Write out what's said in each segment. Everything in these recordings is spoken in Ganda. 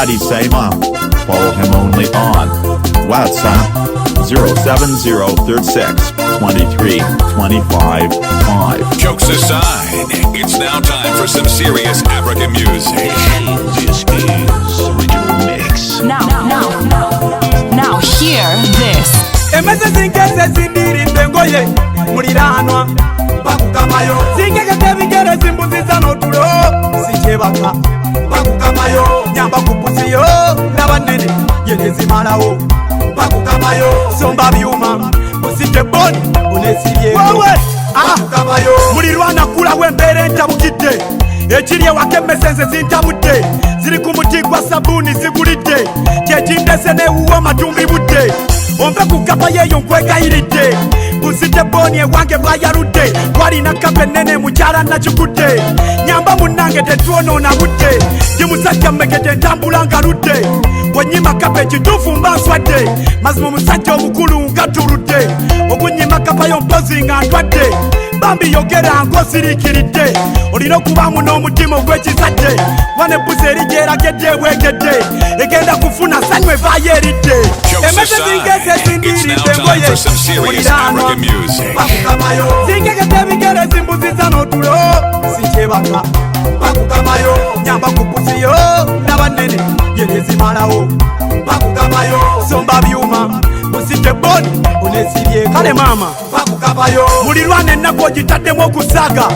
Daddy say mom. Follow him only on WhatsApp 070362325. Jokes aside, it's now time for some serious African music. This is original mix. Now hear this. Emeze zingeze zindiri mbengoye muliranwa bakukamayo zingeke bigere zimbuziza notulo sichebaka bakukamayo nyamba kupuziyo nabanene yenezimalawo bakukamayo somba byuma usite boni unesiriye wewe bakukamayo mulirwana kula wembere ntabukidde ekiri ewakemmesense zintabudde ziri ku muti gwa sabuni zigulidde kyekindese newuwa matumbi budde ompe ku kapa yeyo nkwegayiridde busite boni ewange bwayaludde walina kapa ennene mukyala nakikudde nyamba munnange tetwonoona budde ndi musajja mmegedde ntambula ngaludde bwenyima kapa ekituufu mba nswadde mazima omusajja omukulu ngatuludde okunyima kapa yo mpozi nga ntwadde bambi yogera ng'osiriikiridde olina okubaamu n'omutima ogw'ekizadde wane ebbuzi erigyeragedde ebwegedde egenda kufuna sanyu evaayo eridde emeze zingeze ezindiiridde engoye muliranwa bakukamayo zingegedde ebigere zimbuziza n'otulo sikyebaka bakukamayo nyamba ku bbuziyo n'abanene yenezimalawo bakukamayo somba byuma musite boni unesirye kale mama bakukamayo mulirwana ennaku ogitaddemu okusaaga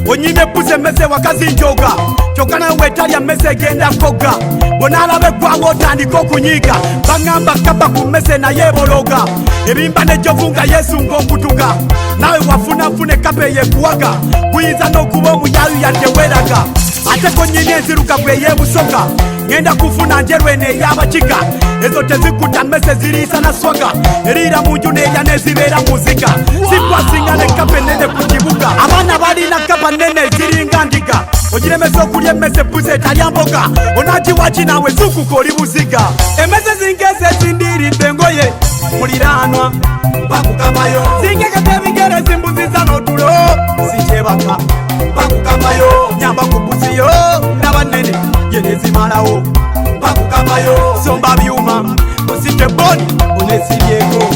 onyima ebbuzi emmese wakazinjoga kyokka nawe wetalya mmese egenda koga bonaalaba eggwawo otandika okunyiiga baŋŋamba kaba ku mmese naye ebologa ebimba nejjovu nga yeesunga okutuga nawe wafunafuna ekapa eyekuwaga guyinza n'okuba omuyayu yadde weeraga ate konyini enzirugavu ey'ebusoga ngenda kufuna njeru eno ey'abakiga ezo tezikutta mmese ziriisa na swaga eriira mu nju neerya nezibeera muziga zikwasinga ne kapa ennene ku kibuga abaana balina kapa nnene ziringa ndiga ogiremesa okulya emmese ebbuzi etalya mboga onagiwaki nawe zukuka oli buziga emmese zingeze ezindiiridde engoye muliranwa bakukamayo zingegete ebigere zimbuziza n'otulo sikyebaka bakukamayo nyamba ku bbuziyo n'abanene yenezimalawo bakukamayo somba byuma musite boni unesiryeko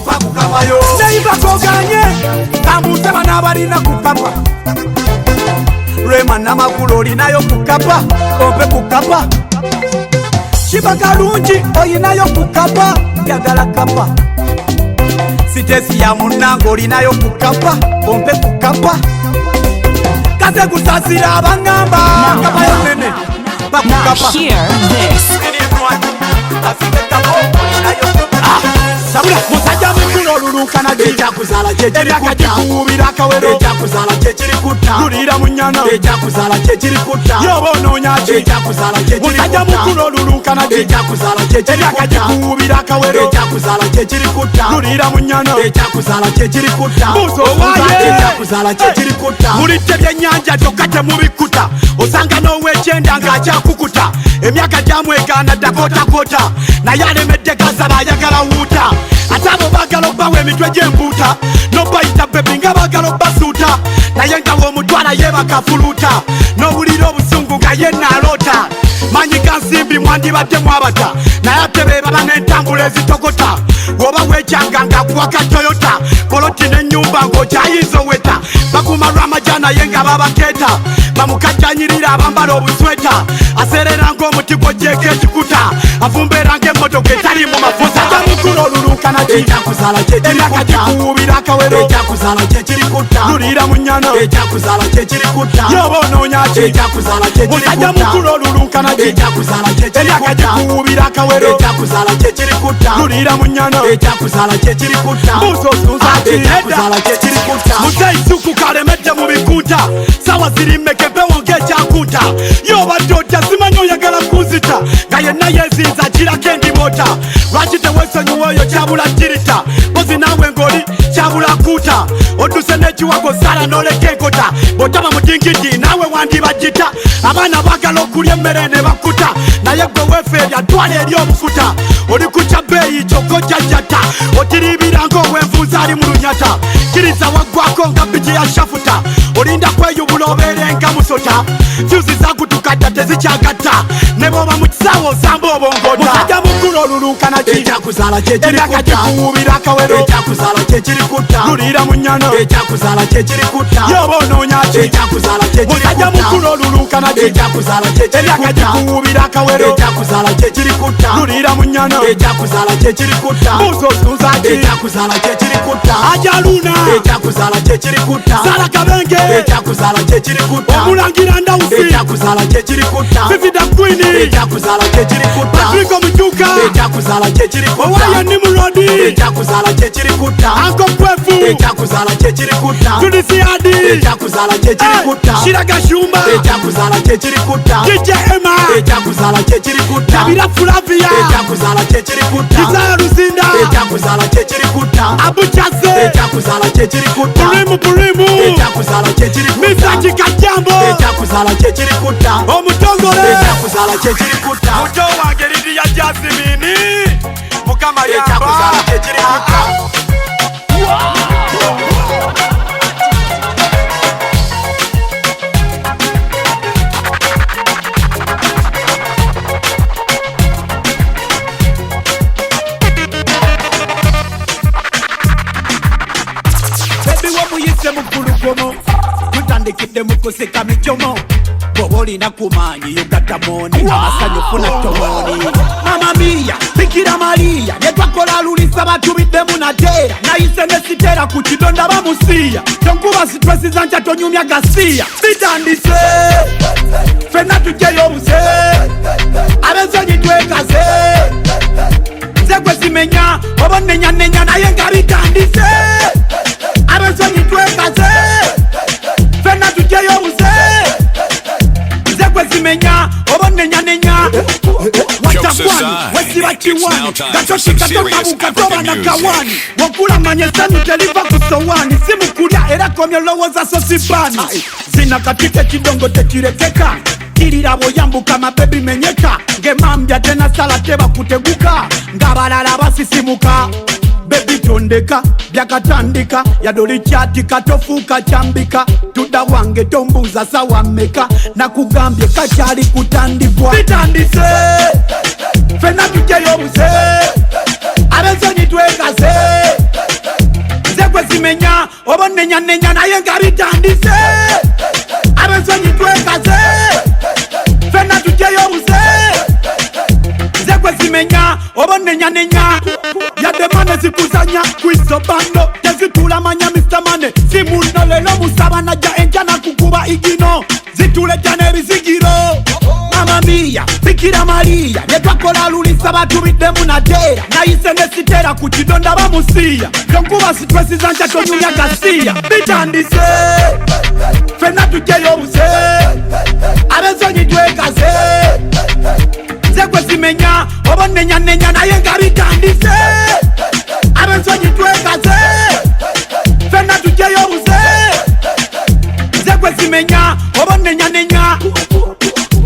bakukamayo neibakoganye tambuze bana abalina ku kapa lwema namakulu olinayo ku kapa ompe ku kapa kiba kalungi olinayo ku kapa yagala kapa sitesi ya munnange olinayo ku kapa ompe ku kapa kase kusasira abaŋŋamba kapa yonene Now hear this. Sabula musajja mukulu olulunkana Ekyakuzala kyekirikuubira akawero Ekyakuzala kyekirikutta lulira mu nnyana Ekyakuzala kyekirikutta yoba onoonyaki Ekyakuzala musajja mukulu olulunkana Ekyakuzala kyekirikuubira akawero Ekyakuzala kyekirikutta lulira mu nnyana Ekyakuzala kyekirikutta Ekyakuzala kyekirikutta mulidde byennyanja kyokka temubikkuta osanga n'owekyenda ng'akyakukuta emyaka gyamwegaana dakotakota naye alemedde gasaba ayagala wuuta ate abo baagala obbawa emitwe gy'empuuta n'obayita bebi nga baagala obbasuuta naye nga w'omutwala yeebakafuluuta n'owulira obusungu nga ye naalota manyi ga nsimbi mwandibadde mwabata naye ate beebaba n'entambula ezitokota woba weekyanga ng'akuwaka toyota poloti n'ennyumba ng'okyayinza oweta bakuuma lw'amajja naye nga babakeeta bamukajjanyirira abambala obusweta aserera ng'omuti gw'ogyeko ekikuta avumbeera ng'emmotoka etali mu mafuta mukulu olulunkana Ekyakuzala kyekirikuubira akawero Ekyakuzala kyekirikutta lulira mu nnyana Ekyakuzala kyekirikutta yoba onoonyaki Ekyakuzala musajja mukulu olulunkana Ekyakuzala kyekirikuubira akawero Ekyakuzala kyekirikutta lulira mu nnyana Ekyakuzala kyekirikutta Ekyakuzala kyekirikutta muzeisuku kalemedde mu bikunta sawa ziri mmeke mpewo ng'ekyakunta yobadde ojja simanyi oyagala kunzita nga yenna yeezinza kirako endimota lwaki teweesonyiwa oyo kyabula jirita bozi naawe ng'oli kyabula kuuta odduse n'ekiwago sala n'oleka enkota bw'otaba mudingidi naawe wandibagita abaana baagala okulya emmere ne bakuta naye gwe weefeerya twala eri obufuta oli ku kya bbeeyi kyokka ojjajjata otiriibira ng'ow'envunza ali mu lunyata kiriza waggwako nga biki ya shafuta olinda kweyubula obeerenga musota fyuzi zakutukadda tezikyagatta ne bw'oba sawo samba obongota musajja mukulu olulukana ki Ekyakuzala kyekirikuta ekikuwubira akawero Ekyakuzala kyekirikuta lulira mu nnyano Ekyakuzala kyekirikuta yoba onoonya ki Ekyakuzala kyekirikuta musajja mukulu olulukana ki Ekyakuzala kyekirikuta ekikuwubira akawero Ekyakuzala kyekirikuta lulira mu nnyano Ekyakuzala kyekirikuta buuzo osunza ki Ekyakuzala kyekirikuta ajaluna Ekyakuzala kyekirikuta sala kabenge Ekyakuzala kyekirikuta omulangira ndawusi Ekyakuzala kyekirikuta vivida kwini Ekyakuzala kyekirikuta Patrick Omujuka Ekyakuzala kyekirikuta owayo ni mulodi Ekyakuzala kyekirikuta anko kwefu Ekyakuzala kyekirikuta tudisiadi Ekyakuzala kyekirikuta shiraga shumba Ekyakuzala kyekirikuta DJ Emma Ekyakuzala kyekirikuta Kabira Flavia Ekyakuzala kyekirikuta Isaya Luzinda Ekyakuzala kyekirikuta Abuchase Ekyakuzala kyekirikuta Purimu Ekyakuzala kyekirikuta Misaji Kajambo Ekyakuzala kyekirikuta Omutongole Ekyakuzala kyekirikuta Muto wange Didi ya Jasmine Mukama yamba Ekyakuzala kyekirikuta Mukulukomo tutandikidde mukuseka mijomo bobolina kumanyi yugatamoni amasanyu funa tomoni mama mia Bikira Maria yetwakola lulisa batubiddemu nateera nayise nesitera ku kidonda bamusiya tonkuba sitresi zanja tonyumya gasiya bitandise fenna tujjeyo obuse abensonyi twekaze nze gwe simenya oba nnenyanenya naye nga bitandise abensonyi twekaze fenna tujjeyo obuse nze gwe simenya oba nnenyanenya watakwani wesiba kiwani gatoshi katokabuka toba na kawani wakula manye sanu teliva kusowani simu kulya era komye lowoza sosibani zina katike kidongo tekirekeka kirira boyambuka mabebi menyeka ngemambya tena sala teba kuteguka ngabalala basisimuka bebi tondeka byakatandika yadoli kyatika tofuuka kyambika tudda wange tombuuza sawa mmeka nakugambye kakyali kutandikwa bitandise fenna tujjeyo obuse abensonyi twekaze nze gwe simenya oba nnenyanenya naye nga bitandise abensonyi twekaze fenna tujjeyo obuse nze gwe simenya oba nnenyanenya yadde mane zikuzanya kwisobando tezitula manya Mr. Mane simuno lelo musaba najja enja nakukuba igino zitulejja n'ebizigiro mama mia Bikira Maria yetwakola lulisa batubiddemu nateera nayise nesitera ku kidonda bamusiya tonkuba sitresi zanja tonyumya gasiya bitandise fenna tujjeyo obuse abensonyi twekaze nze gwe simenya oba nnenyanenya naye nga bitandise abensonyi twekaze fenna tujjeyo obuse nze gwe simenya oba nnenyanenya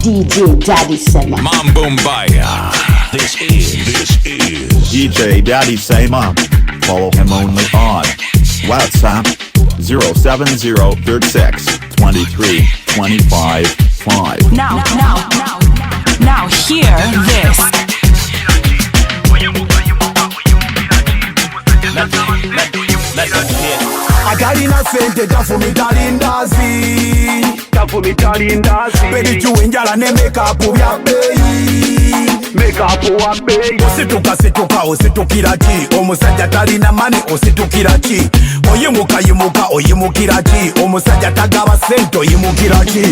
DJ Daddy Sema Mambo Mbaya. This is DJ Daddy Sema. Follow him only on WhatsApp 070362325. Now hear this. atalina sente tafumita lindazi berikiwa enjala ne mekapu bya bbeeyi osituka ositukira ki omusajja talina mane ositukira ki oyimuka oyimukira ki omusajja tagaba sente oyimukira ki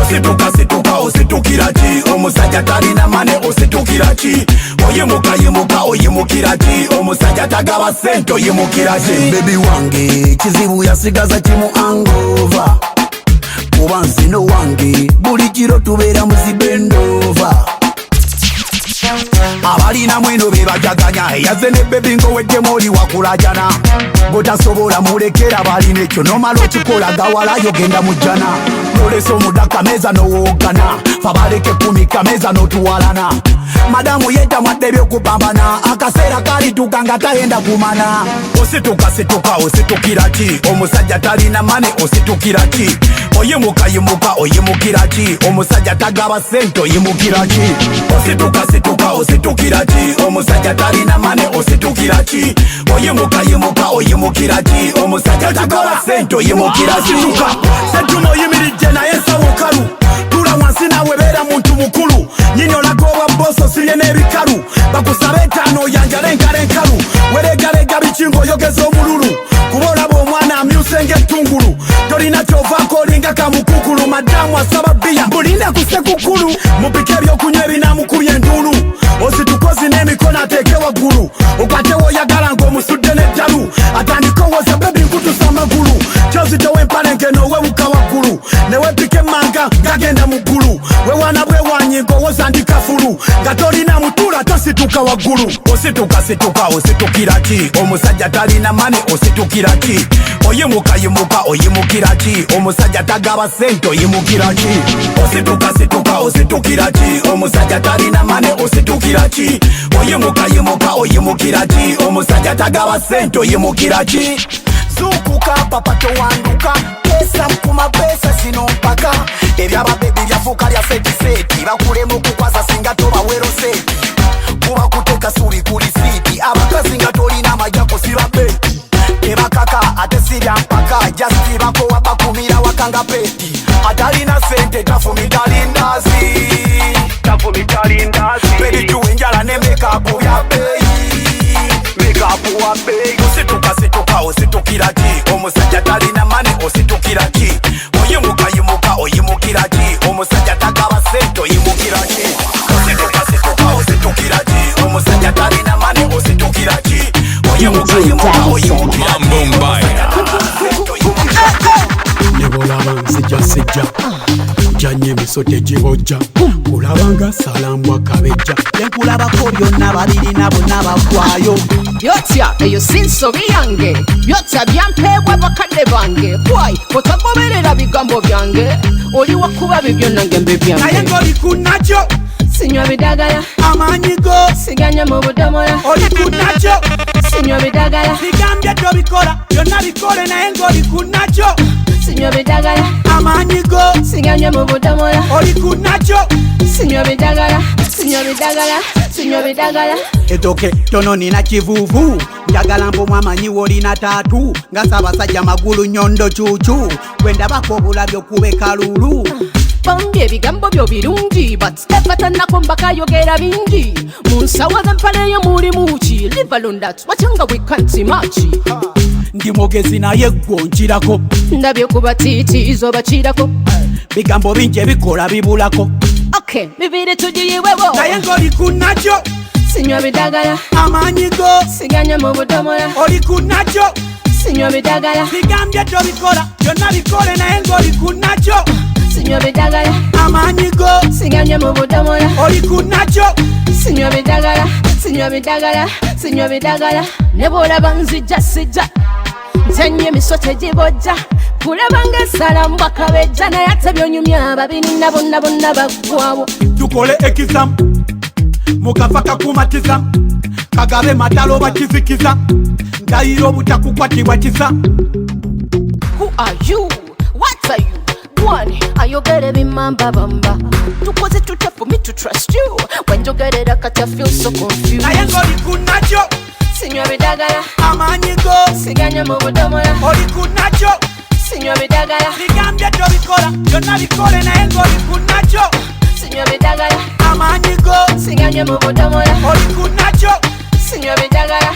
osituka ositukira ki omusajja talina mane ositukira ki oyimuka oyimukira ki omusajja tagaba sente oyimukira ki bebi wange kizibu yasigaza kimu angova kuba nzino wange buli kiro tubeera muzibendova abalina mweno bebajaganya eyaze ne bebi ng'oweddemu oli wakulajana gotasobola mulekera balina ekyo nomala okikola gawalayo genda mujjana nolesa omudaka meza nowoogana fabaleke kumika meza notuwalana madamu yeta mwadde byokupambana akaseera kalituka nga tayenda kumana osituka ositukira ki omusajja talina mane ositukira ki oyimuka oyimukira ki omusajja tagaba sente oyimukira ki osituka ositukira ki omusajja talina mane ositukira ki oyimuka oyimukira ki omusajja tagaba sente oyimukira ki setuma oyimiridde naye nsawukalu tula wansi nawe beera muntu mukulu nyinyo lagobwa boso sirye n'ebikalu bakusabe etaano oyanjala enkalenkalu weregalega bikingo oyogeza omululu kuba olaba omwana amyuse ng'ettungulu tolina kyovaako olinga kamukukulu madamu asaba bbiya bulinda ku sekukulu mupike ebyokunywa ebinamukubya enduulu ositukozi n'emikono ateeke waggulu okwatewo oyagala ng'omusudde n'eddalu atandika owoza bebi nkutusa amagulu kyozitowa empalenke n'owewuka waggulu newepika emmanga gagenda mu ggulu wewana bwewanyi ng'owoza ndikafulu nga tolina mutula tosituka waggulu osituka ositukira ki omusajja talina mane ositukira ki oyimuka oyimukira ki omusajja tagaba sente oyimukira ki osituka ositukira ki omusajja talina mane ositukira ki oyimuka oyimukira ki omusajja tagaba sente oyimukira ki zukuka papa towanduka pesa mkuma pesa sino mpaka ebyababebi byafuuka lya setiseti bakulemu kukwaza singa tobawero seti kuba kuteka suli kuli siti abakazi nga tolina amajja kusiba beti tebakaka ate sirya mpaka jasti bakowa bakumira wakanga peti atalina sente tafumita lindazi peditu enjala ne mekapu bya beyi mekapu wa beyi osituka ositukira ki omusajja talina mane ositukira ki oyimuka oyimukira ki omusajja tagaba sente oyimukira ki osituka ositukira ki omusajja talina mane ositukira ki oyimuka oyimukira Mambo Mbaya. nebolaba nsijja janye emisote gibojja kulabanga salambwa kabejja byenkulabako byonna babirina bonna bagwayo Byotya eyo sinsobi yange byotya byampeebwa bakadde bange kwai otagoberera bigambo byange oli wakuba bibyo nange mbe naye byange ng'oli kunakyo sinywa bidagala amaanyi go siganya mu budomola oli kunakyo sinywa bidagala bigambye tobikola byonna bikole naye ng'oli kunakyo sinywa bidagala amaanyi go siganya mu budomola oli kunakyo sinywa bidagala sinywa bidagala etoke tono nina kivuuvu njagala mpomu amanyi wolina taatu nga Ssaabasajja magulu nyondo cuucu bwendabako obulabyo kube kalulu bambi ebigambo byo birungi but efatanako mbakayogera bingi mu nsawo z'empaleyo mulimu ki live alone that wakyanga we can't see much ndi mugezi naye gwonjirako ndabye ku batiitiizo bakirako bigambo bingi ebikola bibulako okay bibiri tugiyiwewo naye ng'oli kunakyo sinywa bidagala amaanyi go siganya mu budomola oli kunakyo sinywa bidagala bigambye tobikola byonna bikole naye ng'oli kunakyo sinywa bidagala amaanyi go siganya mu budomola oli kunakyo sinywa bidagala ne bw'olaba nzijja sijja nzanye emisote gibojja kulaba ng'essalambwa kabejja naye ate byonyumya ababirina bonna baggwawo tukole ekizamu mukafa kakumatiza kagabe matalo bakizikiza ndayiro obutakukwatibwa kisa who are you what are you one ayogere bimamba bamba tukoze tutya for me to trust you when you get it I feel so confused naye ng'oli kunakyo sinywa bidagala amaanyi go siganya mu budomola oli kunakyo sinywa bidagala bigambye tobikola byonna bikole naye ng'oli kunakyo sinywa bidagala amaanyi go siganya mu budomola oli kunakyo sinywa bidagala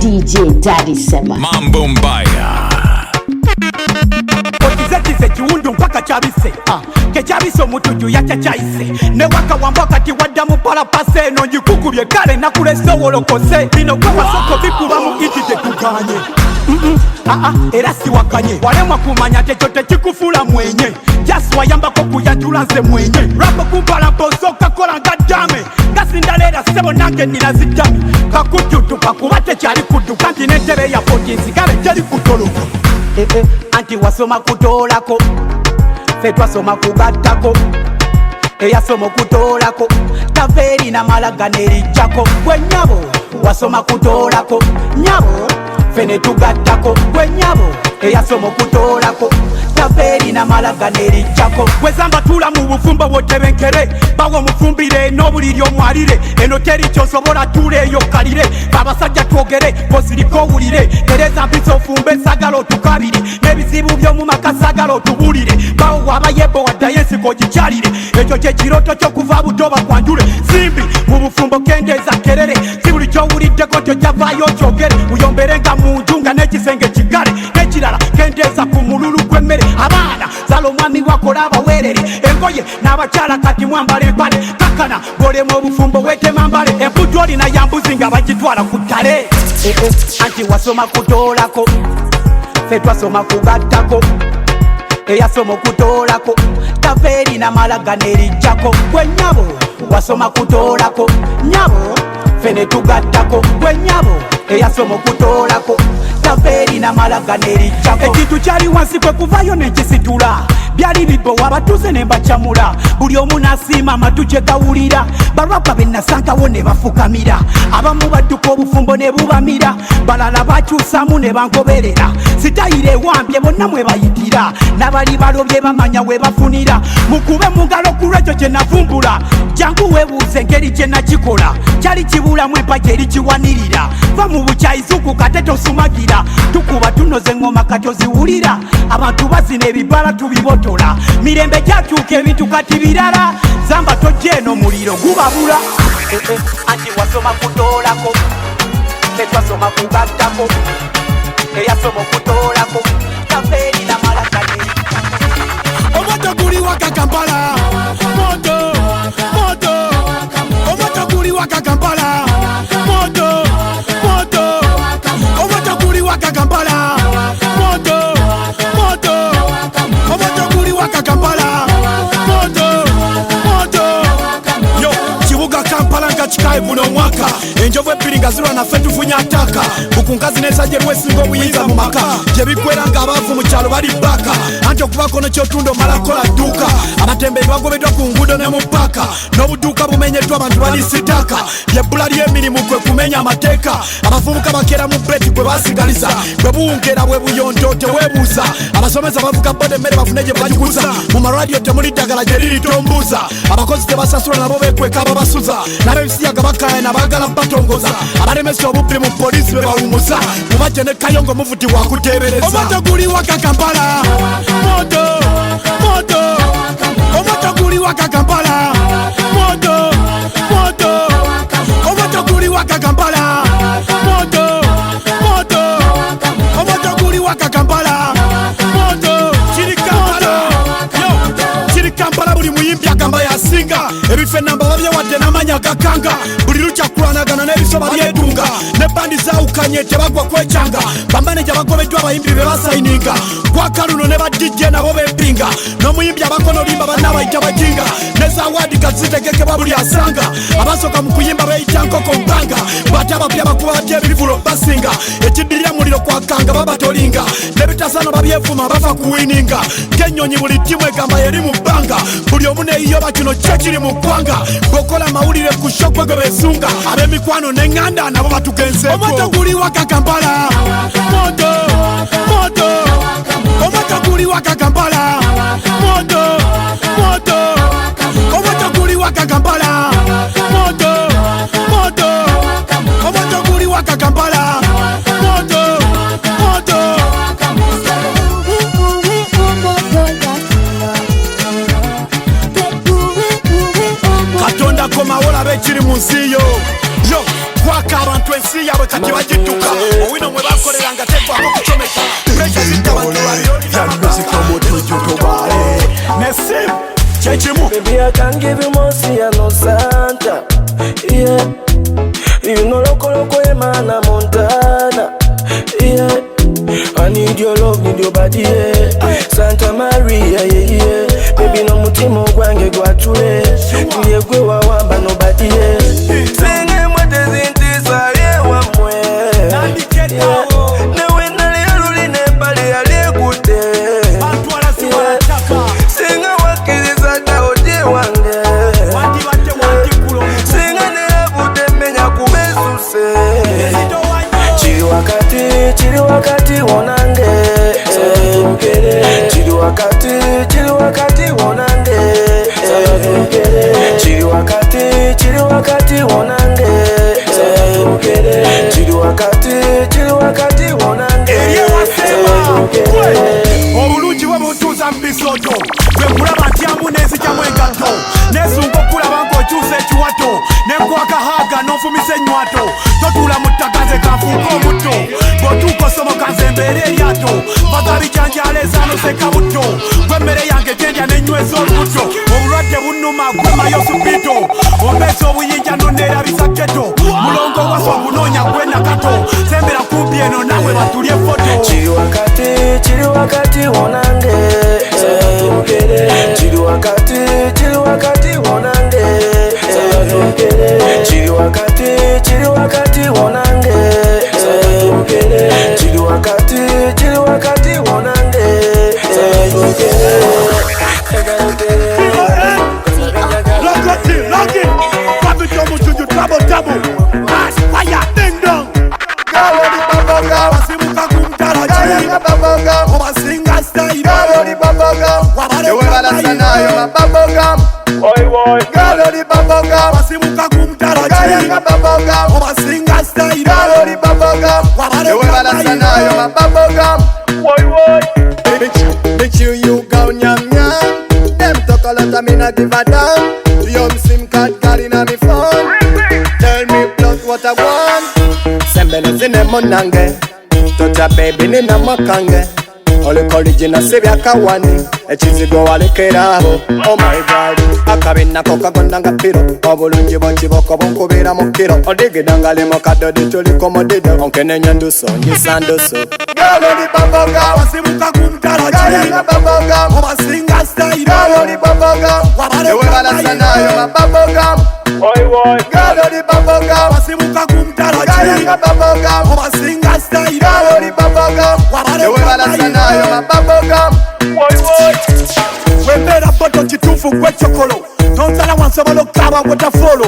DJ Daddy Sema Mambo Mbaya. okize kiwundu mpaka kyabise kekyabise omutujju yakyakyayise ne waka wambwa kati wadda mu palapase eno ngikukubye kale nakulese wolokose bino gwe wasoko bikuba mu iti tetuganye era siwakanye walemwa kumanya tekyo tekikufuula mwenye jasi wayambako kuyanjula nze mwenye rapo kumpala mposoka kola nga dame gasindaleera sebo nange nina zitami kakututuka kuba tekyali kudduka nti n'entebe ya 14 nzigale gyali kutoloka anti wasoma kutoolako fe twasoma kugattako eyasoma okutoolako taveeri namalaga nerijjako gwe nnyabo wasoma kutoolako nnyabo fe ne tugattako gwe nnyabo eyasoma okutoolako taveeri namalaga nerijjako gwezamba tuula mu bufumbo bwotebenkere bawa omufumbire n'obuliri omwalire eno teri kyosobola tuula eyo kalire abasajja twogere bosiriko owulire tereza mpisa ofumbe sagala otukabire n'ebizibu by'omu maka sagala otubulire bawo wabayebo waddayo ensiko gikyalire ekyo kyekiroto ky'okuva buto bakwanjule simbi mu bufumbo kendeeza kerere si buli ky'owuliddeko tojjavaayo kyogere uyomberenga mu nju nga n'ekisenge kigale n'ekirala kendeeza ku mululu gw'emmere abaana zala omwami wakola abaweerere engoye n'abakyala kati mwambala empale kakana golemu obufumbo weetema mbale empujju olina yambuzi nga bagitwala ku ttale anti wasoma kutoolako fe twasoma kugattako eyasoma okutoolako taveeri namalaga nerijjako gwe nnyabo wasoma kutoolako nnyabo fe ne tugattako gwe nnyabo eyasoma okutoolako taveeri namalaga nerijjako ekintu kyali wansi kwe kuvayo nekisitula byali bibbowa abatuuze ne mbacamula buli omu n'asiima amatu gye gawulira balwapa be nasangawo ne bafukamira abamu badduka obufumbo ne bubamira balala bakyusaamu ne bangoberera sitayire ewambye bonna mwe bayitira n'abali balobye bamanya we bafunira mukube mu ngalo ku lwekyo kye navumbula jangu weebuuze engeri gye nakikola kyali kibulamu empaka eri kiwanirira va mu bukyayizuku kate tosumagira tukuba tunoze ngoma katoziwulira abantu bazina ebibala tubibotola mirembe gyakyuka ebintu kati birala zamba tojja eno muliro gubabula anti wasoma kutoolako tetwasoma kugattako eyasoma okutoolako taveeri namalagane omwoto guli waka Kampala moto moto omwoto guli waka Kampala moto moto omwoto guli waka Kampala moto moto omwoto guli waka Kampala moto moto yo kibuga Kampala nga kikaye buno omwaka enjovu ebbiri nga zirwa naffe tufunye ataka bukunkazi n'ensajja erwesinga obuyinza mu maka gye biggwera ng'abaavu mu kyalo bali bbaka anti okubaako nekyotunda omala kola dduuka abatembeyi bagobeddwa ku nguudo ne mu ppaka n'obuduuka bumenyeddwa abantu bali sitaaka lyebbula ly'emirimu kwe kumenya amateeka abavubuka bakeera mu breti gwe basigaliza bwe buwungeera bwe buyonto teweebuuza abasomesa bavuga boda emmere bafune gye bagiguza mu malwaliro temuli ddagala gye liri tombuuza abakozi tebasasula nabo beekweka ababasuza n'ab'ebisiyaga bakaya nabaagala batongoza abalemesa obubbi mu poliisi be bawumuza mubajje ne kayongo muvuti wakuteebereza omwoto guli waka Kampala moto moto omwoto guli waka Kampala moto moto omwoto guli waka Kampala moto moto omwoto guli waka Kampala moto kiri Kampala yo kiri Kampala buli muyimbi agamba yasinga ebifo enamba babye wadde n'amanya gakanga buli lukyakulanagana n'ebisoba byedunga ne bandi zawukanye tebagwa kwecanga bamaneja bagobeddwa abayimbi be basayininga gwakaluno ne badijje nabo bempinga n'omuyimbi abakono limba banna bayita bajinga ne zawaadi gazitegekebwa buli asanga abasooka mu kuyimba beyita nkoko mpanga bwate abapya bakuba batya ebirivulo basinga ekiddirira muliro kwakanga babatolinga n'ebitasano babyevuma bafa kuwininga ng'ennyonyi buli ttimu egamba yeri mu bbanga buli omu neeyiyoba kino kye kiri mu ggwanga bw'okola amawulire ku shokwe ge beesunga ab'emikwano n'eŋŋanda nabo batugenzeeko omwoto guli waka Kampala moto moto omwoto guli waka Kampala moto moto omwoto guli waka Kampala moto moto omwoto guli waka Kampala moto moto Katonda komawola bekiri mu nsi yo yo kwaka abantu ensi yabwe kati bagituka owino mwe bakoleranga tekwako kucomeka pressure zitabantuwalyolizamuzika omutujju tobale nesim kyekimu Baby, I can't give you more, see I know Santa. Yeah, you know loco loco Emana Montana. Yeah, I need your love, need your body, yeah. Santa Maria, yeah, yeah. Baby, no mutimo gwange gwatule. Tuye gwe wawamba nobody, yeah. Senge mwete zintisa, yeah, wamwe. Newe nale aluli nembali aliyekute. Singa wakiliza taoje wange. Singa neabute menya kumesuse. Chiri wakati wonange. Chiri wakati wonange. Chiri wakati wonange. Chiri wakati wonange. Obulungi bwe butuuza mu bisoto bwe kulaba nti amunezi kyamu engato nesunga okulaba ng'okyusa ekiwato nenkwaka haaga n'onfumisa ennywato totuula mu ttaka nze kanfuuka omutto bw'otuuka osomoka nze mbeera eryato vaga bijanjala ezaanuseka butto gw'emmere yange gyendya n'enyweza olubuto obulwadde bunnuma gwemayo supito ombeesa obuyinja nonneerabisa keto mulongo wasa okunoonya gwe nakato sembera kumpi eno nawe batulye foto Chiri wakati wonange. Chiri wakati wonange. Chiri wakati wonange. Chiri wakati wonange. Lock it. Gravity Omutujju, double. Fire, ding dong. Wasimuka kumtaraji. Obasinga style. Wasimuka kumtaraji. Obasinga style. Bitch you go nyam nyam. Them talk a lot of me not give a damn. The young SIM card got in on me phone. Tell me plus what I want. Sembele zine monange. Tota baby nina makange. Ole original sebya kawani. Echizigo walekeraho. Oh my god. Akabina koka gondanga piro. Obulungi bokiboko bonkubira mu kiro. Odigidanga limo kadodi tuli komodido. Onkene nyanduso nyisanduso. Galori baboga wasimuka kumtaraji. Baboga obasinga style. Galori baboga wabale sanayo baboga. Oi galori baboga wasimuka kumtaraji. Baboga obasinga style. Galori baboga wabale sanayo baboga. Wembera boto kitufu kwe chokolo. Nonsala wansobola okaba waterfall.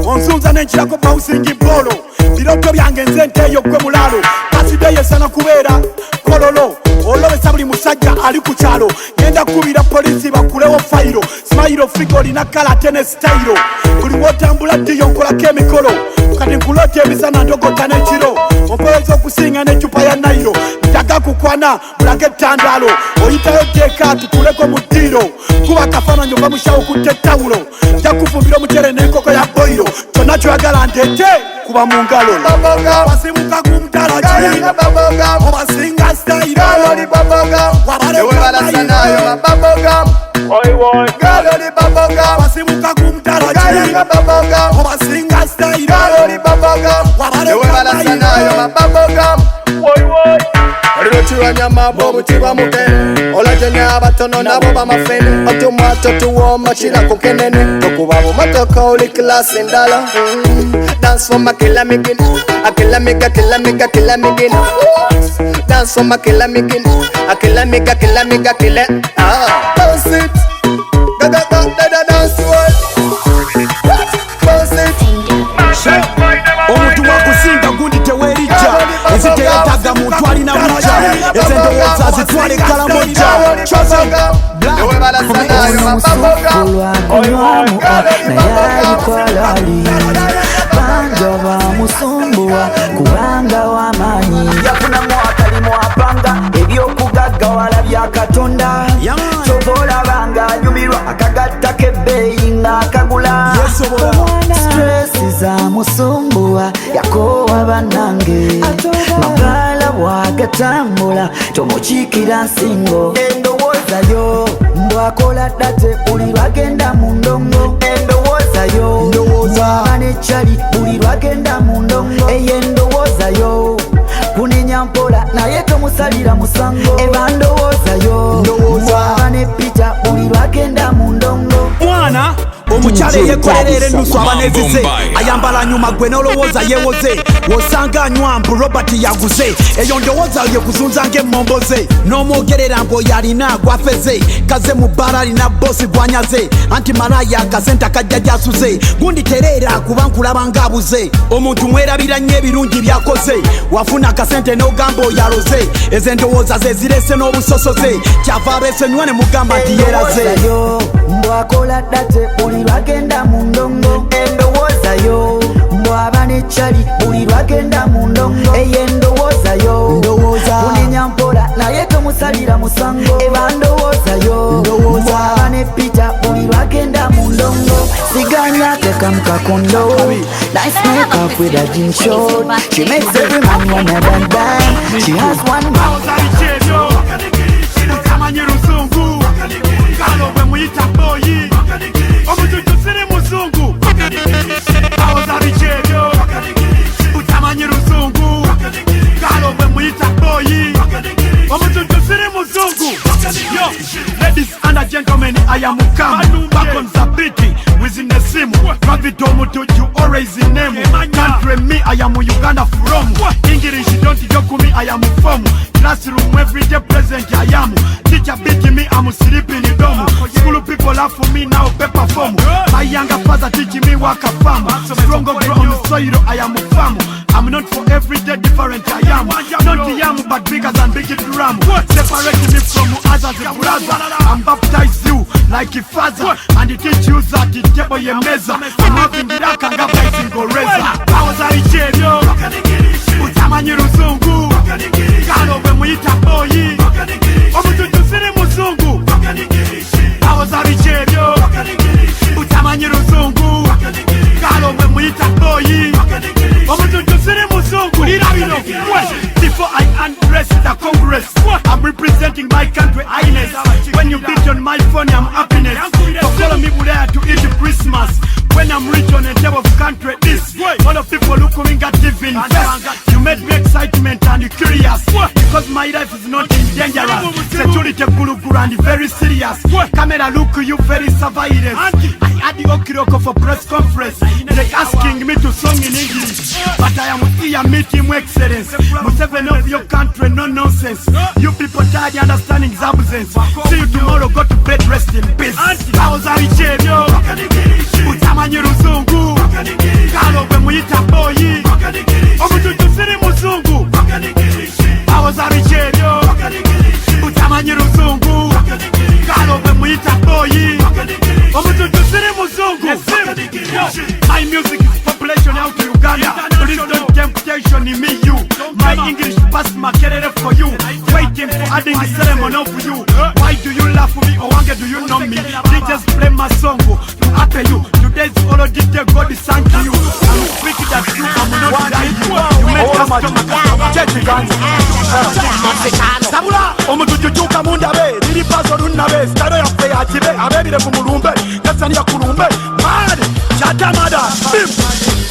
Onsunza n'enkirako bouncing bolo. Biroto byange nze nteeyo gwe mulalo. Kasideye sana kubeera kololo. Olobesa buli musajja ali ku kyalo. Genda kubira polisi bakulewo fayiro. Smile figo lina kala tene style. Buli wotambula ddiyo nkolako emikolo. Kati nkuloota emisana ndogota n'ekiro. Ompoyeza okusinga n'eccupa ya nairo. Ntaka kukwana bulage ettandalo. Oyitayo teeka tukuleko mu ddiiro. Kuba kafaananyi ova mushawo kutte ettawulo. Nja kufumbira omucere n'enkoko ya boiro. Kyonna kyoyagala ndeete kuba mu ngalo. Baboga wasimuka kumtaraji. Baboga obasinga style. Galori baboga wabale sanayo baboga. Oi galori baboga wasimuka kumtaraji. Baboga obasinga style. Galori baboga wabale sanayo baboga. Olw'ekiwanyama bw'obutiba mukene olajenya abatono nabo bamafene otumwato tuwoma kirako kenene tokuba bumotoka oli kilasi ndala Dance for my killer migin a killer migga Dance for my killer migin a killer migga Bounce it Gaga dance world Bounce it Omuntu wakusinga gundi tewerija eziteyetaga muntu alina muja ezendowooza zitwale kalamoja olwakunywamu naye alikwalali banjoba musumbuwa kubanga w'amaanyi yafunamu akalimu apanga ebyokugagawala bya katonda kyova olabanga anyumirwa akagatta k'ebbeeyi ng'akagula stress za musumbuwa yakowa bannange magala bwagatambula tomukiikira nsingo endowooza yo mbwakola ddate buli lwagenda mu ndongo endowooza yo mwaba nekyali buli lwagenda mu ndongo eyo endowooza yo kunenya mpola naye tomusalira musango eba ndowoozayo mwaba ne pita buli lwagenda mu ndongo mwana omukyala eyekolerera ennusu abanezize ayambala nyuma gwe nolowooza yewoze wosanga anywambu robert yaguze eyo ndowooza yekuzunza ng'emmomboze n'omwogerera ng'oyo alina gwafeze kaze mu bbala alina bosi gwanyaze anti malaya akasente akajja gyasuze gundi tereera kuba nkulaba ng'abuze omuntu mwerabira nnyo ebirungi byakoze wafuna akasente n'ogamba oyo aloze ezo endowooza ze zirese n'obusosoze kyava abeese nywa ne mugamba nti yeeraze mbwakola ddate buli lwagenda mu ndongo endowoozayo mbwaba nekyali buli lwagenda mu ndongo eyo endowoozayo kunenya mpola naye tomusalira musango eba ndowoozayo mbwaba ne pita buli lwagenda mu ndongo siganya teka mukakondo nice makeup with a jean short she makes every man wanna bang bang she has one mouth Omutujju siri muzungu awoza bikyebyo utamanyi luzungu kalo bwe muyita boyi omutujju siri muzungu yo ladies and gentlemen I am Mukama back on Zabiti within the sim Gravity Omutujju always in name country me I am Uganda from English don't joke me I am from classroom everyday present I am teacher beating me I'm sleeping in dome school people laugh for me now paper form my younger father teaching me work a farm stronger grow on the soil I am a farm I'm not for everyday different I am not the yam but bigger than big drum separate me from others brother I'm baptize you like a father and it teach you that the table ye meza I'm having the raka nga pricing go reza awoza ichebyo utamanyi luzungu kalo bwe muyita boyi omutujju siri muzungu awoza bikyebyo utamanyi luzungu kalo bwe muyita boyi omutujju siri muzungu lira bino before I undress the Congress I'm representing my country highness when you beat on my phone I'm happiness so follow me Bulaya to eat Christmas when I'm rich on a table of country this all of people look coming at living fast you made me excitement and curious because my life is not in danger security guluguru and very serious camera look you very surveillance I had the okiroko for press conference they asking me to sing in English but I am here meeting excellence Museveni of your country no nonsense you people tired understanding his absence see you tomorrow go to bed rest in peace awoza bikyebyo utamanyi luzungu kalo bwe muyita boyi omutujju siri muzungu awoza bikyebyo utamanyi luzungu kalo bwe muyita boyi omutujju siri muzungu my music is population out to Uganda please don't temptation in me you my English pass makerere for you waiting for adding the ceremony of you why do you laugh for me or wange do you know me they just play my song to happy you today's already the God is thank you I'm speaking that you I'm not dying you make us sabula omutujju kamundabe liri paso runnabe staro ya fe atibe abebire ku mulumbe kasani ya kulumbe mad chatamada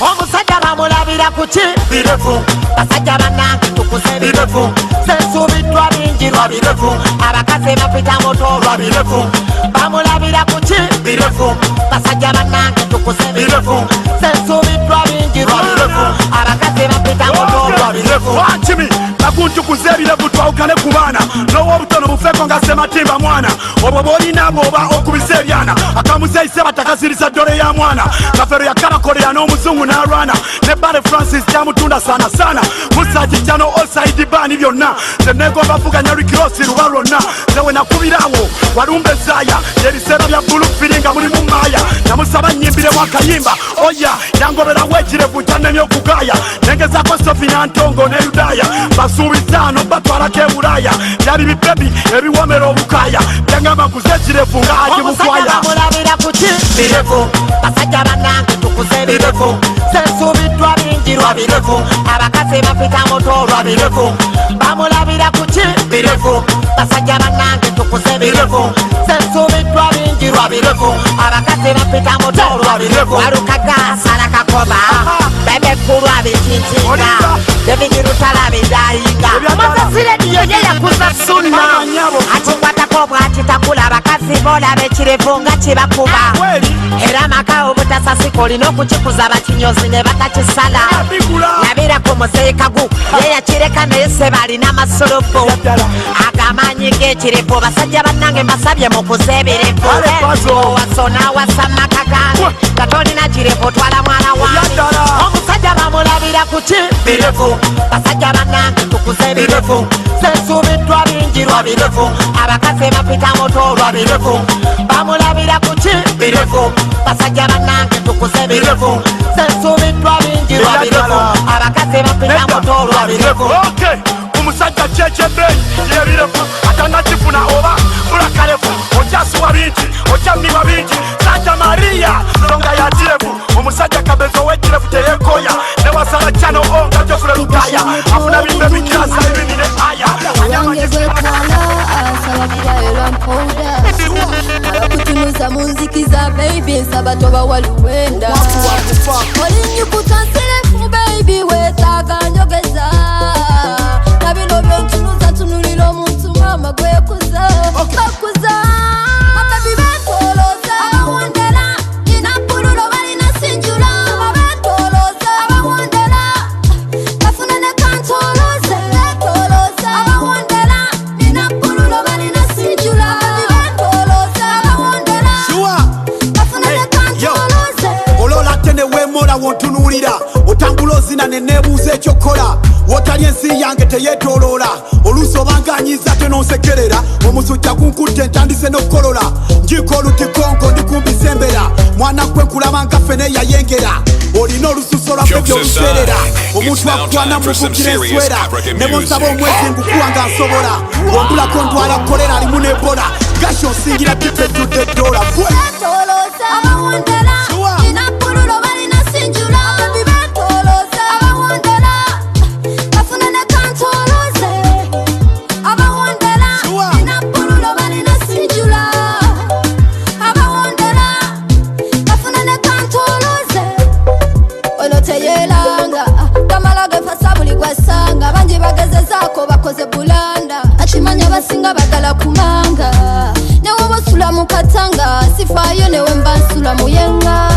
omusajja bamulabira ku ki birefu basajja bannange tukuse birefu sensubiddwa bingi lwa birefu abakazi bapita moto lwa birefu bamulabira ku ki birefu basajja bannange tukuse birefu sensubiddwa bingi lwa birefu abakazi bapita moto lwa birefu wakimi nakuntukuza ebirefu twawukane ku baana n'owobutono bufeko nga sematimba mwana obwo bwolina bwoba okubisa ebyana akamuzeise batakaziriza ddole ya mwana kafero yakalakolera n'omuzungu n'alwana ne bale francis kyamutunda sana sana musajijjano osaidi baani byonna zenegomba vuganya rikirosi luba lwonna zewe nakubirawo walumbe zaya ebiseera bya bulu firinga mulimu maaya namusaba nyimbiremu akayimba oya yangoberawo ekirevu kyannemye okugaya nengezako sofi nantongo ne yudaya basuubizano batwalako ebulaya byali bibebi ebiwomera obukaya byangamba nkuze ekirevu nga aji mukwaya bamulabira ku ki birefu basajja bannange tukuze birefu sensubiddwa bingi lwa birefu abakazi bapita moto lwa birefu bamulabira ku ki birefu basajja bannange tukuze birefu sensubiddwa bingi lwa birefu abakazi bapita moto lwa birefu walukaga salakakoba bebekkulwa bikintinga bebigirutala bidayinga suna atikwatako bwati takula bakazi bolabe kirevu nga kibakuba era maka obutasasika olina okukikuza bakinyozi ne batakisala nabira ku museekagu yeyakireka naye seba alina amasolobo agamanyi g'ekirevu basajja bannange mbasabye mukuza ebirevu wasona wasa makaka nga tolina kirevu twala mwana wange omusajja bamulabira ku kibirevu basajja bannange tukuza ebirevu sensubiddwa bingi lwa birevu abakazi bapita moto lwa birevu bamulabira ku kibirevu basajja bannange tukuza ebirevu sensubiddwa bingi lwa birevu abakazi bapita moto lwa birevu omusajja kyekyebeeyi yebirevu atanakifuna oba bulakalevu okyasuwa bingi okyammiwa bingi Santa Maria songa ya kirevu omusajja kabezo w'ekirevu teyekoya ne wasala kyano onga gyofula lugaya afuna bimbe bikirasa ebinine aya abakutunuza munzikiza baby nsaba toba waluwenda olinyukutansirifu baby wetaaga njogeza nabino byontunuza tunulira omuntu mama gwekuza bakuza ababi betoloza abawondera inampululo balina sinjula ababetoloza abawondera bafuna ne kantoloze betoloza abawondera inampululo balina sinjula ababetoloza abawondera bafuna ne kantoloze olola tene wemola wontunulira otambula ozina nenebuuza ekyokola wotali ensi yange teyetoloola oluusi obanganyiza tenonsekerera omusujja kunkutte ntandise n'okukolola njiko olutikonko ndikumbisa embera mwana gwe nkulaba nga fene yayengera olina olususo lwaffe byoluseerera omuntu akutwana mukukira enswera ne bonsaba omwezi ngukuwa nga nsobola wondulako ntwala kolera alimu n'ebola gasho nsingira tipe ejjudde eddola inampululo balina sinjula ababi betoloza abawondera bafuna ne kantoloze abawondera inampululo balina sinjula abawondera bafuna ne kantoloze ono teyelanga kamala gefasa buli gwasanga bangi bagezezaako bakoze bulanda akimanya basinga bagala kumanga newobosula mukatanga sifaayo newe mba nsula muyenga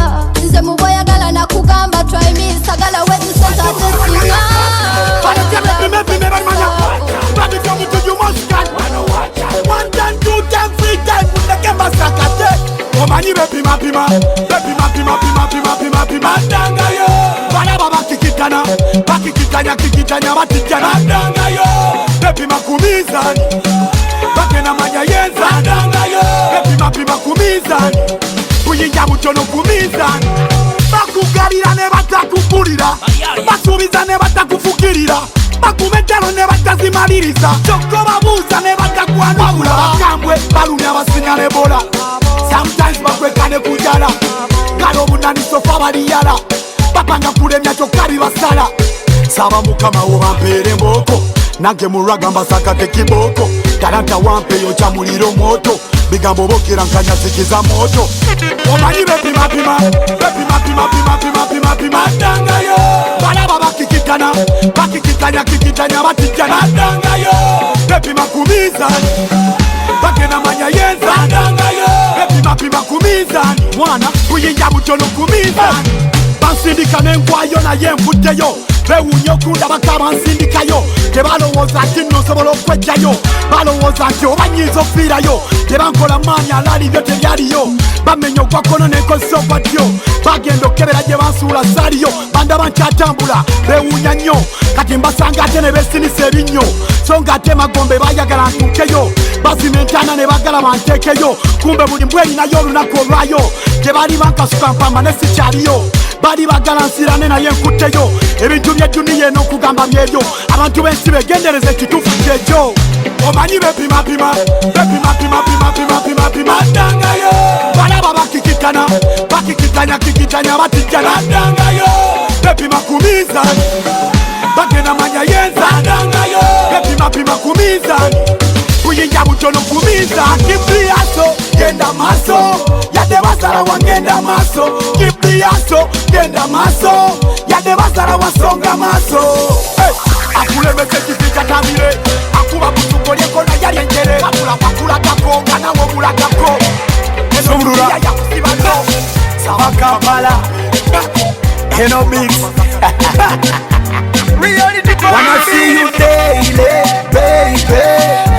nze muboyagala nakugamba try me sagala wetusotatesinga Gravity Omutujju Moscan 1 time 2 time 3 time mutekemba sakate omanyi bepima dangayo balaba bakikitanya batijjana dangayo bepima kumizani bagena manya yenza dangayo bepima kumizani buyinja butono kumizani bakugalira ne batakupulira basuubiza ne batakufukirira bakumetalo ne batazimaliriza kyokka babuuza ne batakwanwabula bakambwe balumya basinya ne bola sometimes bakwekane kujala gala obunanisofa baliyala bapanga kulemya kyokka bibasala saba mukama wo bampeere mbooko nange mulwaga mbasakate kibooko talanta wampeyo kya muliro mwoto bigambo bokera nkanyazikiza moto omanyi bepima dangayo balaba bakikitanya batijjana dangayo bepima kumizani bagena manya yenza dangayo bepima kumizani mwana buyinja butono kumizani bansindika n'enkwayo naye nvuddeyo bewuunya okundaba kabansindikayo tebalowooza nti nno nsobola okwejjayo balowooza nti oba nyiiza ofiirayo tebankola maanyi alaalibyo tebyaliyo bamenya ogwakono n'enkozesa ogwaddyo bagenda okebera gye bansuula saaliyo bandaba nkyatambula bewuunya nnyo kati mbasanga ate ne beesinisa ebinnyo so ng'ate magombe baayagala ntuukeyo bazima entaana ne bagala banteekeyo kumbe buli mbw erinayo olunaku olwayo tebali bankasuka mpamba ne sikyaliyo bali bagala nsirane naye nkutteyo ebintu by'eduniya eno okugamba byebyo abantu b'ensi begendereza ekituufu kyekyo omanyi bepima dangayo balaba bakikitanya batijjana dangayo bepima kumizani bagenda manya yenza dangayo bepima kumizani buyinja butono kumizani kibriaso genda maso yadde basala wangenda maso kibriaso genda maso yadde basala wasonga maso akulemese kiti kyatamire akuba butukolyeko You know mix. Reality. Wanna see you daily, baby.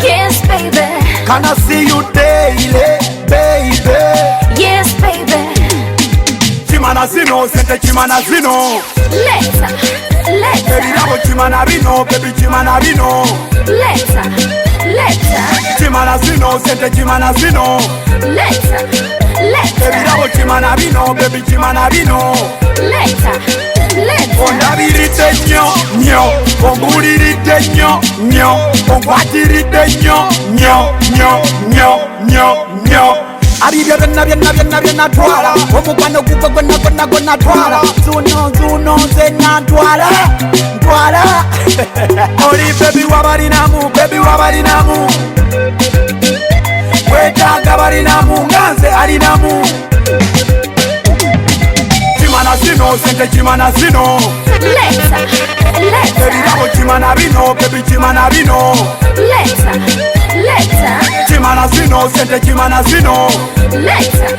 Yes, baby. Can I see you daily, baby? Yes, baby. Chimana zino, sente chimana zino. Later. Baby, lavo chimana vino, baby chimana vino. Later. Chimana zino, sente chimana zino. Later. Baby, lavo chimana vino, baby chimana vino. Later. Ondabirite nyo, ongulirite nyo, ongwatirite nyo. Abibya byonna twala, omukwano gugwo gwonna twala. Zuno nze nantwala. Oli baby wabalinamu. Wetaaga balinamu, nga nze alinamu. Chimana zino, sente chimana zino. Later. Baby lavo chimana vino, baby chimana vino. Later. Chimana zino, sente chimana zino. Later.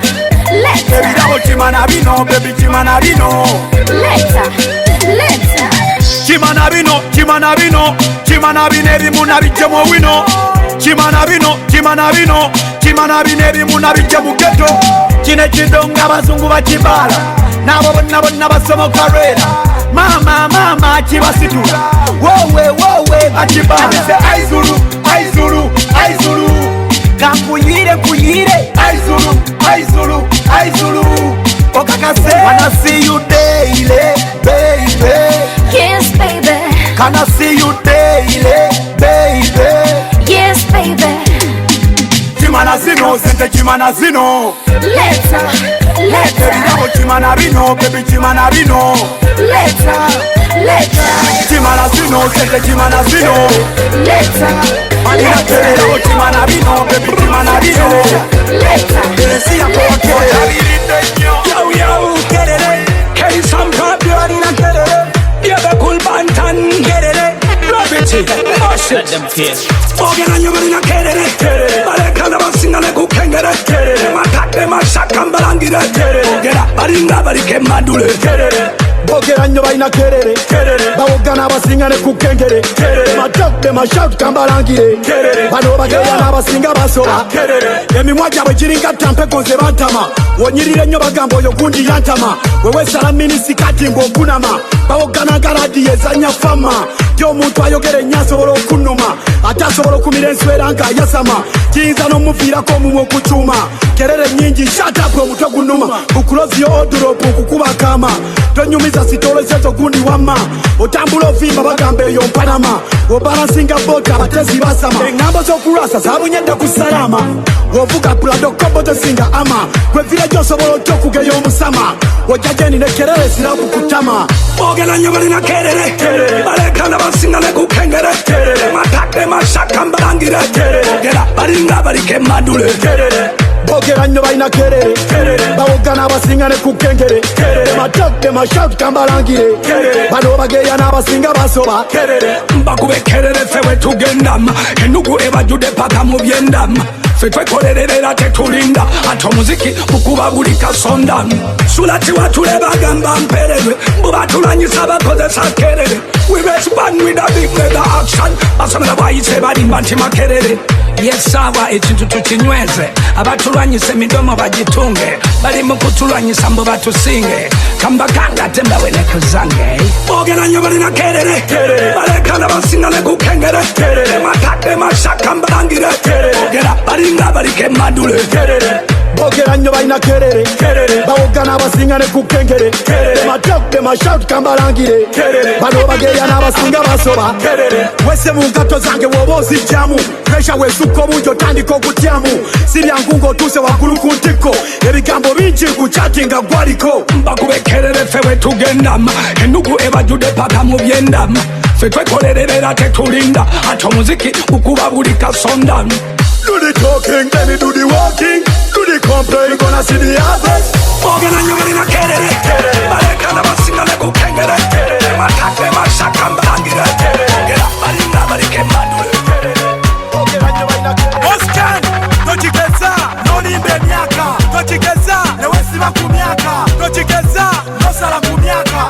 Baby lavo chimana vino, baby chimana vino. Later. Chimana vino ebimu nabijjemu wino. Chimana vino ebimu nabijja mu ghetto. Kino ekidongo abazungu bakibala, nabo bonna basomoka rwera. Mama kibasitula, wowe bakibala. Aizulu kankuyire Aizulu okakase. Wanna see you daily, baby. Yes, baby. Can I see you daily, baby? Yes, baby. Chimana zino, sente chimana zino. Later. Baby lavo chimana vino, baby chimana vino. Later. Chimana zino, sente chimana zino. Later. Baby lavo chimana vino, baby chimana vino. Yo, get it. Carry some pop, you are in a get it. You have a cool bantan, get it. Gravity, let them feel. Organ and you are in a get it. But I can't have a single good can get it. My cat, my shack, and balangi, get it. Get up, but in nobody can madule, get it. Bogera nyo baina kerere, bawogana abasinga ne kukengere, matokde mashout kambalangire, bano bageya n'abasinga basoba, emimwa gyabwe giringa tampe konze bantama, wonyirire nnyo bagamba oyo gundi yantama, wewe sala minisikati ng'okunama, bawogana garadi ezanya fama, gy'omuntu ayogera ennyo asobola okunuma, ate asobola okumira enswera nga yasama, kiyinza n'omuviirako omumwa okukyuma, kerere nnyingi shut up omutwe gunuma, bukulozi odrop okukuba kama, tonyumiza sitolo zezo gundi wama, otambula ovimba bagamba eyo mpanama, obalansinga bota abatezi basama, engambo z'okulwasa zabunyedde ku salama, wovuga pulado kombo tosinga ama, gwevira gy'osobola otya okugeya omusama, ojja gyendi ne kerere siraku kutama. Ogera nnyo balina kerere, balekana basinga ne kukengere, matakde mashaka mbalangire, ogera balinga balike madule, bogera nnyo balina kerere, bawogana abasinga ne kukengere, matokde mashout kambalangire, bano bageya n'abasinga basoba, mbakube kerere fewe tugendam, enugu ebajude paka mu byendam, fe twekolerera tetulinda, ate omuziki mukuba buli kasonda, sulati watule bagamba mperere, mubatulanyisa bakozesa kerere, we respond with a big mega action, basomera bwayise balimba nti makerere. Yes sawa ekintu tukinyweze, abatulwanyisa emidomo bagitunge, bali mu kutulwanyisa mbu batusinge, kambaganga tembawe ne kuzange. Ogera nnyo balina kerere, balekana basinga ne kukengere, matakde mashaka mbalangire, ogera balinga balike madule, bogera nnyo balina kerere, bawogana abasinga ne kukengere, matokde mashout kambalangire, bano bageya n'abasinga basoba, wese mu nkato zange woba ozijjamu, pressure weesukka obungi otandika okutyamu, siryangu ng'otuuse waggulu ku ntikko, ebigambo bingi nkukyati nga gwaliko, mbakube kerere fewe tugendam, enugu ebajude paka mu byendam, fe twekolerera tetulinda, ate omuziki gukuba buli kasonda. Do the talking, then we do the walking, do the complain, gonna see the harvest. Ogera nnyo balina kerere, balekana basinga ne kukengere, matakde mashaka mbalangire, ogera balinga balike madule. Oscan, tochigeza, nolimbe miaka, tochigeza, newesiba ku miaka, tochigeza, nosala ku miaka.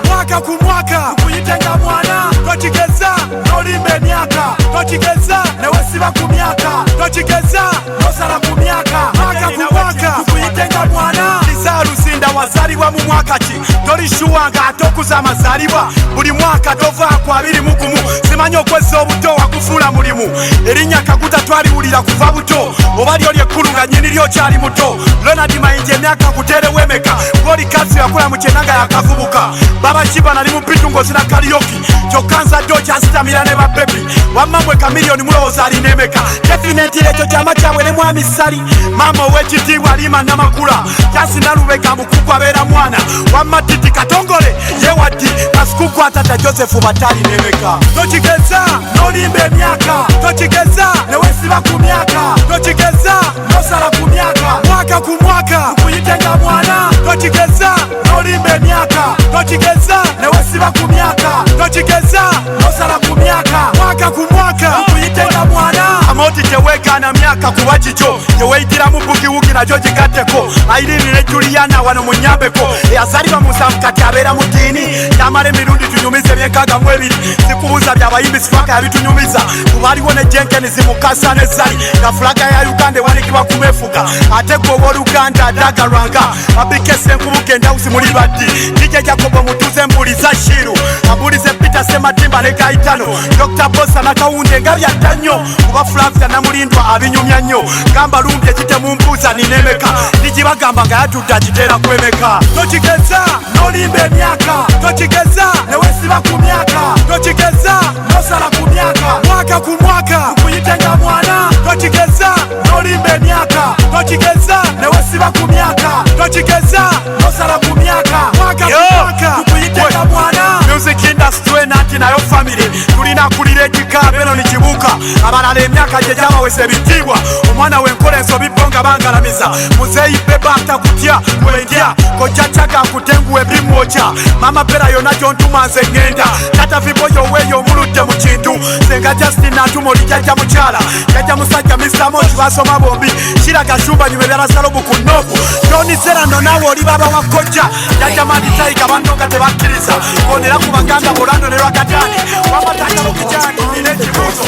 siba ku myaka tokigeza nosala ku myaka mwaka ku mwaka kukuyitenga mwana lizalusinda wazalibwa mu mwaka ki tolishuwa nga ate okuza amazalibwa buli mwaka tovaako 21 simanyi okweza obuto wakufuula mulimu erinnya kaguta twaliwulira kuva buto oba lyo lyekkulu nga nyini lyokyali muto Ronald Mayinja emyaka kuteerewo emeka ng'oli kasi yakola mu kyenaga yakavubuka baba kiba nali mu pitungo zina kaliyoki kyokka nzadde okyasitamira ne babebi wamma mwe kamiliyoni mulowooza alina emeka definitely ekyo kyama kyabwe ne mwami Sali maama ow'ekitiibwa Alima Namakula Kyasina Lubega mukugu abeera mwana wamma Didi Katongole yewaddi kasikuku atata Joseph batali nemeka tokigeza n'olimba emyaka tokigeza ne weesiba ku myaka tokigeza n'osala ku myaka mwaka ku mwaka kukuyitenga mwana tokigeza n'olimba emyaka tokigeza ne weesiba ku myaka tokigeza n'osala ku myaka mwaka ku mwaka kukuyitenga mwana amoti teweegaana myaka kuba kikyo yeweeyitiramu bugiwugi nakyo gigatteko Airini ne Juliana wano munyambeko eyazalibwa mu nsanvu kati abeera mu ddiini yamala emirundi tunyumiza eby'enkaaga mu ebiri sikubuuza byabayimbi sifaka yabitunyumiza kubaaliwo ne jenkenizi mukasa ne zali nga fulaga ya Uganda ewanikibwa ku mefuga ate gwe ow'oluganda adagalwanga abikese enkubuka endawusi muli baddi DJ Jacobo mutuze mbuliza Shiru ambulize Peter Sematimba ne Gaitano Dr. Bosa nakawunde nga byadda nnyo kuba Flavia namulindwa abinyumya nnyo gamba lumbye kitemumbuuza ninemeka nigibagamba nga yatudde agiteera kwemeka tokigeza n'olimba emyaka tokigeza ne weesiba ku myaka tokigeza n'osala ku myaka mwaka ku mwaka kukuyitenga mwana tokigeza n'olimba emyaka tokigeza ne weesiba ku myaka tokigeza n'osala ku myaka mwaka ku mwaka kukuyitenga mwana music industry nati nayo family tulina kulira ekika beno ni kibuka abalala emyaka gye gyabawesa ebitiibwa omwana w'enkola ensobi bonga bangalamiza muzeeyi beba atakutya kwendya kojja caka akutenguwe bimwoca mama pera yona gyontuma nze ngenda tata viboyo weeyo omuludde mu kintu senga Justin atuma oli jajja mukyala jajja musajja Mr. Mochi basoma bombi kiraga shumba nyume byalasalo bukunoku nonisera nonaawe oli baba wa kojja jajja manditaiga bandonga tebakkiriza konera ku baganda bolando ne lwakatani wamatanga mu kijani nine ekibuuzo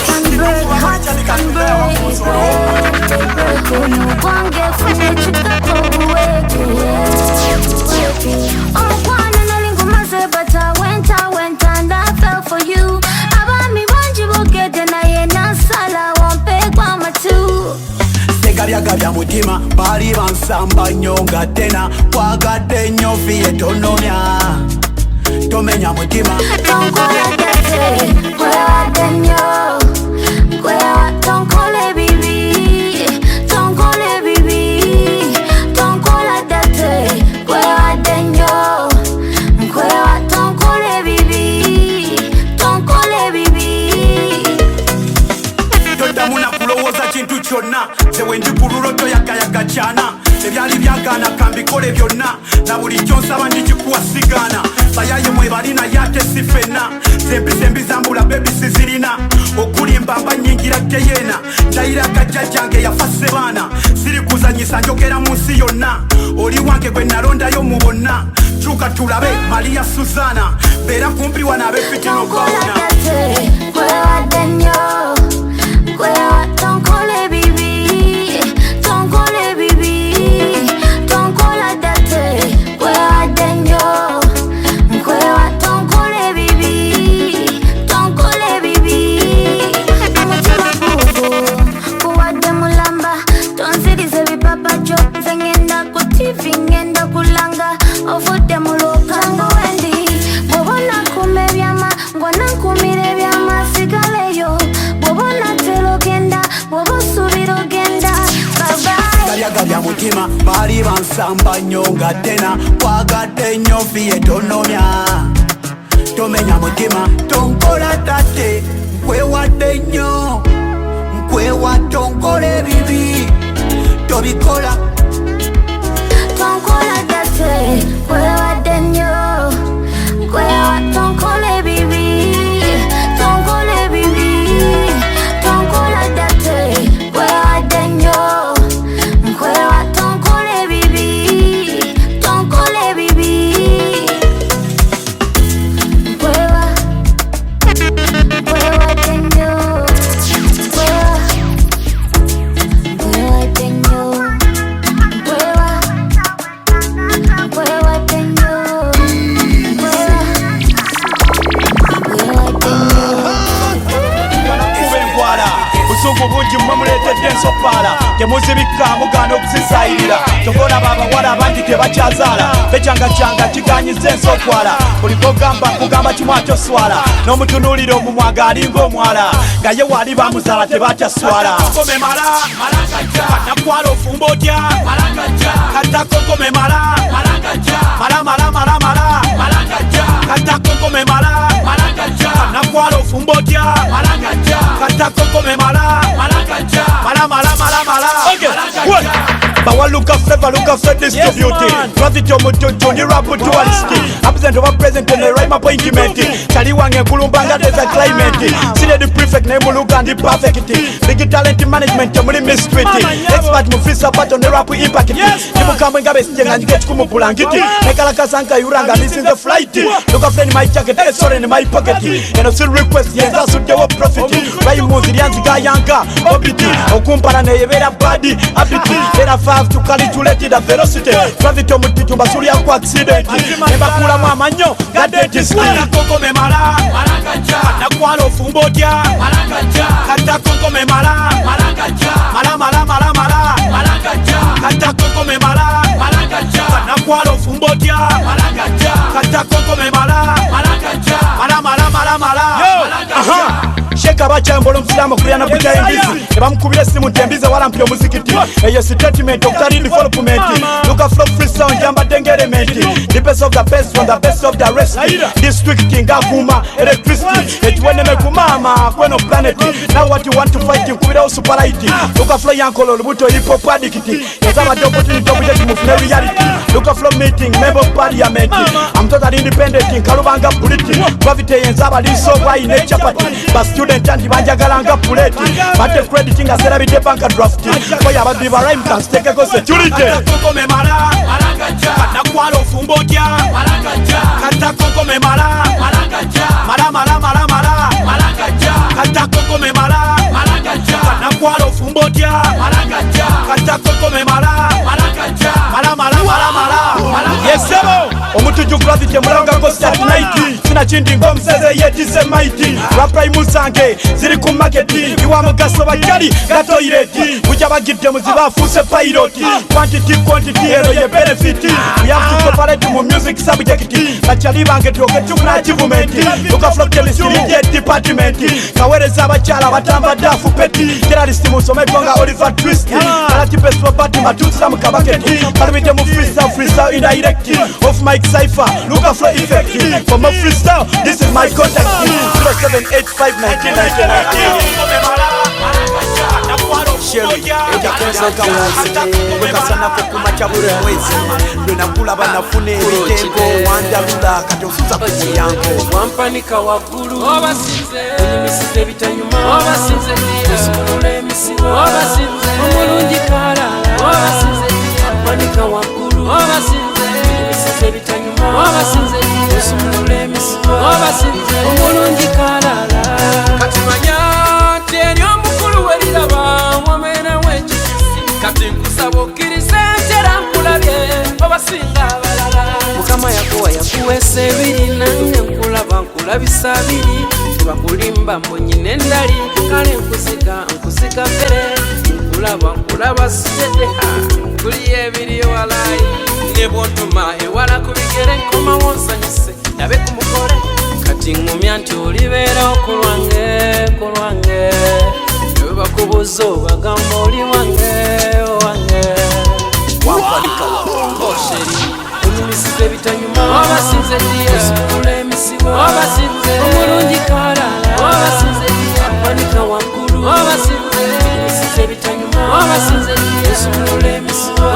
omukwana nali ngumaze but I went and I fell for you abaami bangi bogedde naye nansala wompegwa amatu segalyagabya mutima baali bansamba nnyo nga tena kwagadde nnyo fiye tonomya tomenya mutima tonkola gate kwewadde nnyo tonkole bibi tonkole bibi tonkola date kwewadde nnyo nkwewa tonkole bibi tonkole bibi toddamu nakulowooza kintu kyonna zewe ndi ku lulo toyagayaga kyana ebyali byagaana kambikole byonna na buli kyonsaba ndikikuwasigana bayaye mwe balina yate si fenna zembi zambula bebi sizirina okulimba mbanyingira teyena tayira kajja jange yafase baana siri kuzanyisa njogera mu nsi yonna oli wange gwe nalondayo mu bonna kyuka tulabe Maria Suzana beera kumpi wana abefitino baona kwewadde nnyo kwewa tonkole bibi tonkole bibi tonkola date kwewadde nnyo nkwewa tonkole bibi tonkole bibi omutima gugu kuwadde mulamba tonzirize bipapajo nze ngenda ku TV ngenda kulanga ovudde mu lukando wendi bw'obona kuma ebyama ngona nkumira ebyama sigaleyo bw'obona tera ogenda bw'oba osuubira ogenda galyagalya mutima baali bansamba nnyo nga tena kwagadde nnyo fiye tonomya tomenya mutima tonkola tate nkwewadde nnyo nkwewa tonkole bibi tobikola tonkola tate kwewadde nnyo nkwewa tonkole bibi tonkole bibi tonkola tate kwewadde nnyo nkwewa tonkole bibi tonkole bibi nkwewa nkwewadde nnyo nkwewa bulungi mmwe muleetedde ensopaala temuzibikka mugaana okuzisayirira tokola babawala abangi tebakyazaala bekyangacanga kiganyiza ensokwala buli kugamba kimu atoswala n'omutunuulira omumwaga alinga omwala nga ye wali bamuzaala tebatyaswala komemala nakwala ofumba otya katakokomemala mala katakokomemala nakwala ofumba otya katakokomemala Bawaluka flavor, look after distributed. Gravity Omutujju, ni rap to alisti. Absent over present and the rhyme appointment. Chali wange kulumbanga there's a climate. See the prefect name Uganda the perfect. Big talent management, muri mystery. Expert mufisa part on the rap impact. People come ngabe sjenga ngeti kumupulangiti. Nekala kasanka yuranga missing the flight. Look after my jacket, sorry in my pocket. And I still request yes that's what they were profit. Right muzi yanzi gayanga obiti. Okumpana ne yebera body abiti. Era to calculate the velocity. Gravity Omutujju basulya ku accident. Nebakulamu amanyo gadde discipline. Kokomemala nakwala ofumba otya katakokomemala katakokomemala nakwala ofumba otya katakokomemala Sheka bachambolo omusiramu okulya kujja embizi ebamukubira essimu tembize walampya omuzikiti eyo statement okutali development luka flow freestyle njambadde ng'element the best of the best from the best of the rest district ngakuma electricity ekiweneme kumama kweno planet now what you want to fight nkubirawo superlight luka flow yankola olubuto hip hop addict yazabadde opportunity obujeti mufune reality luka flow meeting member of parliament I'm totally independent nkalubanga buliti gravity yenzaba liso bwayi ne chapati student and banjagalanga puleti bate credit nga serabide bank draft koya abadde barime can stake ko security kokomemala nakwala ofumba otya katakokomemala katakokomemala nakwala ofumba otya katakokomemala yesebo Omutujju Gravity mulanga start night sina kindi ng'omuseze yetise mighty raprai musange ziri ku market iwa mugaso bakali ga toilet kujya bagidde muziba afuse pilot quantity ero ye benefit we have to cooperate mu music subject bakali bange toke tukuna achievement luka flow chemistry department kawereza abakyala batamba dafu peti terrorist musome konga Oliver Twist alati best property matusa mu kabaketi kalibite mu freestyle indirect of Mike Cypher luka flow effect for my freestyle this is my contact 078599 wekasanako kumacha buli mwezi lwenakulaba nafuna ebitengo wandalula kati osuza kuziyango wampanika waggulu onyumisiza ebitanyuma osunula emisibo omulungi kalala wampanika waggulu onyumisiza ebitanyuma osunula emisibo omulungi kalala kati manya nti eri omukulu weriraba wamera wekikisi kati nkusaba okkiriza entera nkulabye obasinga abalala mukama yakuwa yakuweesa ebiri nange nkulaba nkulabisa abiri tebakulimba mbonyine endali kale nkuzika mbere nkulaba sitedeha kuli ebiri ewalayi ne bwontuma ewala ku bigere nkomawo nsanyuse ndabe ku mukole kati ngumya nti olibeerawo ku lwange webakubuza obagamba oli wange wampanika waosheri onyumisiza ebitanyuma osunula emisibo omulungi kalala wampanika waggulu onyumisiza ebitanyuma osunula emisibo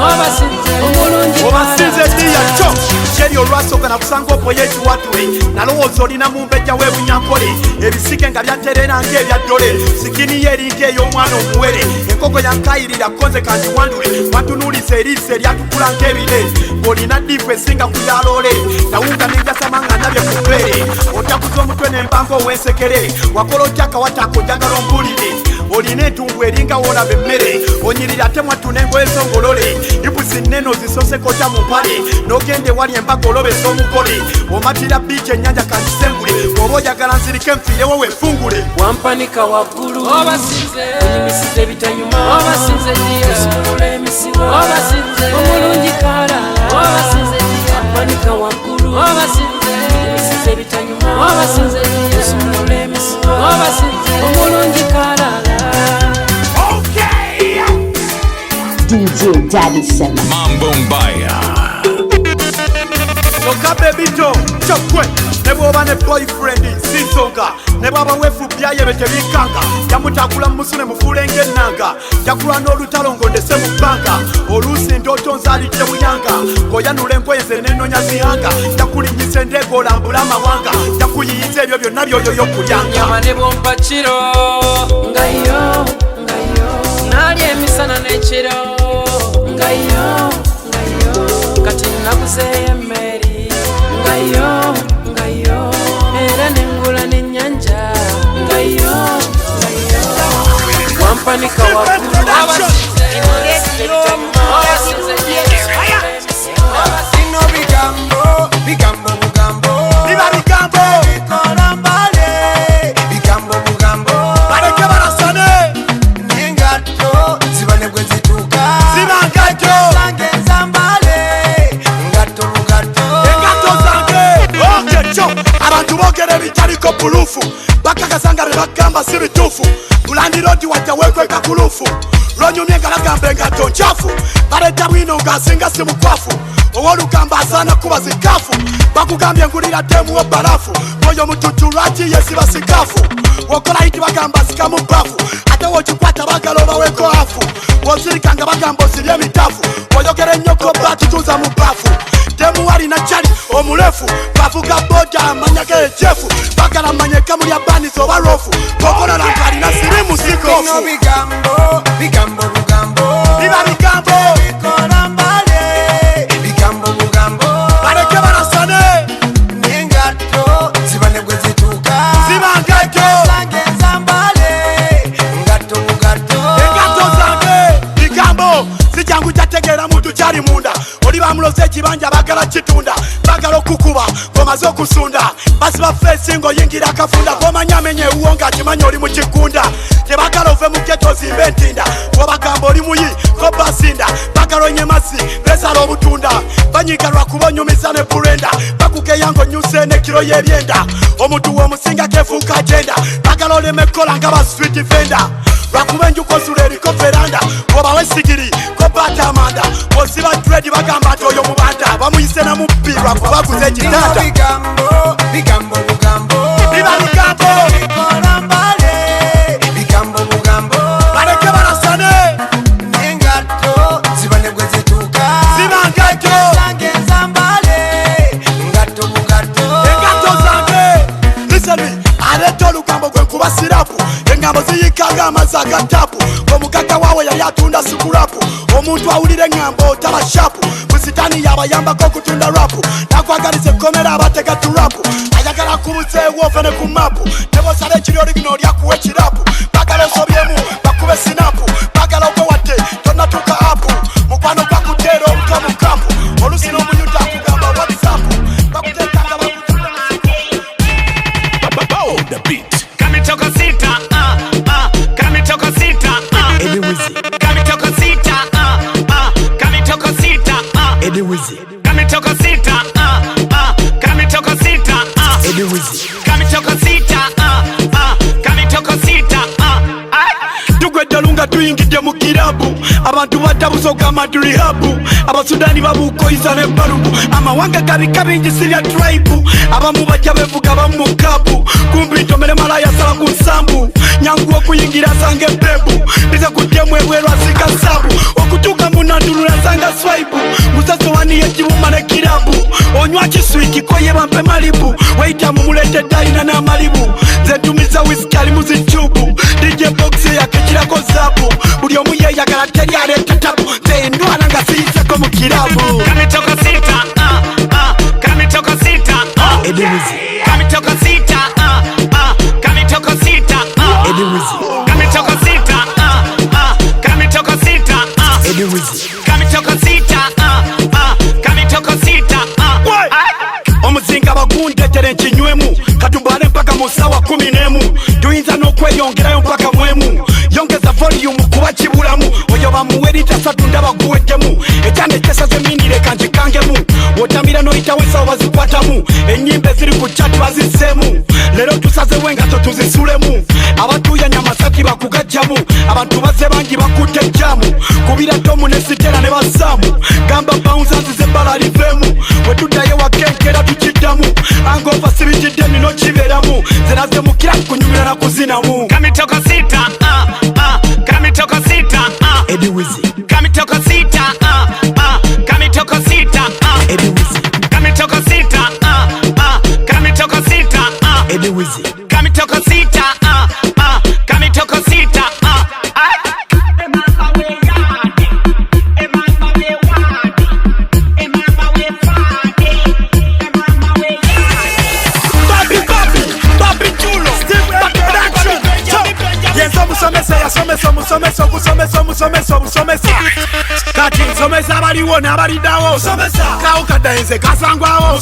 omulungi obasinze diyakyo kyeri olwasooka nakusanga opoye ekiwatule nalowooza olina mumbejja w'ebunyankole ebisige nga byaterera ng'ebyaddole sikini ye eringa ey'omwana omuwere enkoko yankayirira konze kandiwandule wantunuuliza eriiso eryatukula ng'ebire ng'olina diifu esinga ku yaloole nawunga nenjasama nga ndabye ku bbeere ojakuza omutwe n'embango ow'ensekere wakola otya akawata ako njagala ombulire olina entungu eringa woolaba emmere onyirira temwatuna engoye z'ongolole ibuzi nneno zisose kota mu mpale n'ogenda ewali embaga olobesa omugole omatira biici ennyanja kansengule oba oyagala nzirike nfiirewo wefungule wampanika waggulu obasinze onyumisiza ebitanyuma obasinze osumulula emisibo obasinze omulungi kalala obasinze wampanika waggulu obasinze onyumisiza ebitanyuma obasinze osumulula emisibo obasinze omulungi kalala. DJ Daddy Sema Mambo Mbaya Soka baby to chokwe nebwoba ne boyfriend sisonga nebaba wefu byaye betebikanga yamutakula musune mufulenge nanga yakula n'olutalongo ndese mu bbanga oluusi ndoto nzali tebuyanga ngoyanula enkweze nenonya zihanga yakulinyisa endego olambula amawanga yakuyiyiza ebyo byonna byoyoyo kulyanga nyama ne bompa kiro ngayo nali emisana n'ekiro ngayo kati nakuzeeyo emmeri ngayo era nengula n'ennyanja ngayo wampanika waggulu Sino bigambo biba bigambo bikola mbale bigambo bugambo baleke balasane n'engatto zibane bwe zituuka ziba ngatto zange zambale ngatto bugatto engatto zange okekyo abantu boogera ebitaliko buluufu bakakasanga be bagamba si bituufu bulandirodi wajja weekweka kuluufu lwonyumye nga bagamba engatto ncafu baleeta bwino ng'asinga si mukwafu ow'olugamba asaana kuba zikaafu bakugambye ngulira temuwo balafu mwoyo omutujju lwaki yesiba sikaafu wokola hiti bagamba sika mu bbafu ate wokikwata bagala obaweeko afu wozirika nga bagamba osibye emitaafu oyogera ennyoko batituuza mu bbafu temuwalina cali omulefu bavuga boda amanya geejefu bagala manyeka mulya banizi oba loofu gokola lantu alina sirimu sikoofu bigambo bugambo biba bigambo bikola mbale bigambo bugambo baleke balasane n'engatto zibane bwe zituuka ziba ngatto zange zambale ngatto bugatto engatto zange bigambo zijangu jategeera muntu kyali munda oli bamuloza ekibanja bagala kitunda bagala okukuba ngomaze okusunda basiba feesi ng'oyingira akafunda gomanya amenya ewuwo ng'akimanya oli mu kigunda tebagala ove mu geto zimba entinda wabagamba oli muyi ko basinda bagala onyemasi besala obutunda banyiga lwakuba onyumiza ne bulenda bakugeya ng'onyuse n'ekiro y'ebyenda omuntu w'omusinga kefuuka agenda bagala olema ekkola nga ba street venda lwakuba enjuko zula eriko veranda obawe sigiri ko bata amanda osiba dredi bagamba ati oyo mubanda bamuyise na mubbi lwakuba aguze ekitanda bigambo bugambo biba bigambo bikola mbale bigambo bugambo baleke balasane n'engatto zibane bwe zituuka ziba ngatto zange zambale ngatto bugatto engatto zange lisani aleeta olugambo gwe nkuba sirapu engambo ziyikanga amazzi agatapu omugagga waawe yali atunda sikulapu omuntu awulira engambo taba shapu musitani yabayambako okutunda rapu nakwagaliza ekkomera abatega turapu ayagala kubuzeewo ove ne ku mapu nebosala ekiri oligina olyakuwa ekirapu bagala osobyemu bakube sinapu bagala ogwewadde tonatuuka apu mukwano gwakuteera oluta mu kampu olusi n'omuyuta akugamba whatsappu bakuteekanga The beat kamitoka sita kamitoka sita Ebiwizi kamitoka sita kamitoka sita Ebiwizi kamitoka sita kamitoka sita Ebiwizi kamitoka sita kamitoka sita tugwedde lunga tuyingidde mu kirabu abantu batabusoka madrihabu abasudani babukoyiza ne balubu amawanga gabika bingi sirya tribu abamu bajja bevuga abamu mu kabu kumbi ntomere malaya sala ku nsambu nyangu okuyingira sange bebu bize kuddemu ebweru asika sabu okutuuka mu nandulula sanga swaibu musaso waniye kibuma ne kirabu onywa kiswiki koye bampe malibu weita mumulete dalina n'amalibu zetumiza wisikali muzicubu DJ box yakekirako zabu buli omu yeyagala teri aleeta tabu zendwala nga siyiseko mu kirabu kamitoka sita kamitoka sita Ebiwizi kamitoka sita kamitoka sita Ebiwizi kamitoka sita kidumu katubale mpaka mu ssaawa 11 tuyinza n'okweyongerayo mpaka mwemu yongeza volume kuba kibulamu oyo bamuwerita satu ndaba guweddemu ekyande kyesaze mindire kanjikangemu wotambira n'oyitawo ensawo bazikwatamu ennyimba eziri ku chat bazisseemu leero tusazewo engato tuzisulemu abatuuya nyamasaki bakugajjamu abantu bazze bangi bakutte ejjamu kubira tomu ne sitera ne bassaamu gamba bawunsansi z'ebbala livemu bwe tuddayo wakenkera tukiddamu angofa sibitidde nino kibeeramu zeraze mukira kunyumira na kuzinamu Kamitoka sita Kamitoka sita Eddy Wizi Kamitoka sita Kamitoka sita Eddy Wizi Kamitoka sita Kamitoka sita Eddy Wizi Kamitoka sita Kamitoka sita Omusomesa kati nsomesa abaliwo n'abaliddawo kawukaddayenze kasangwawo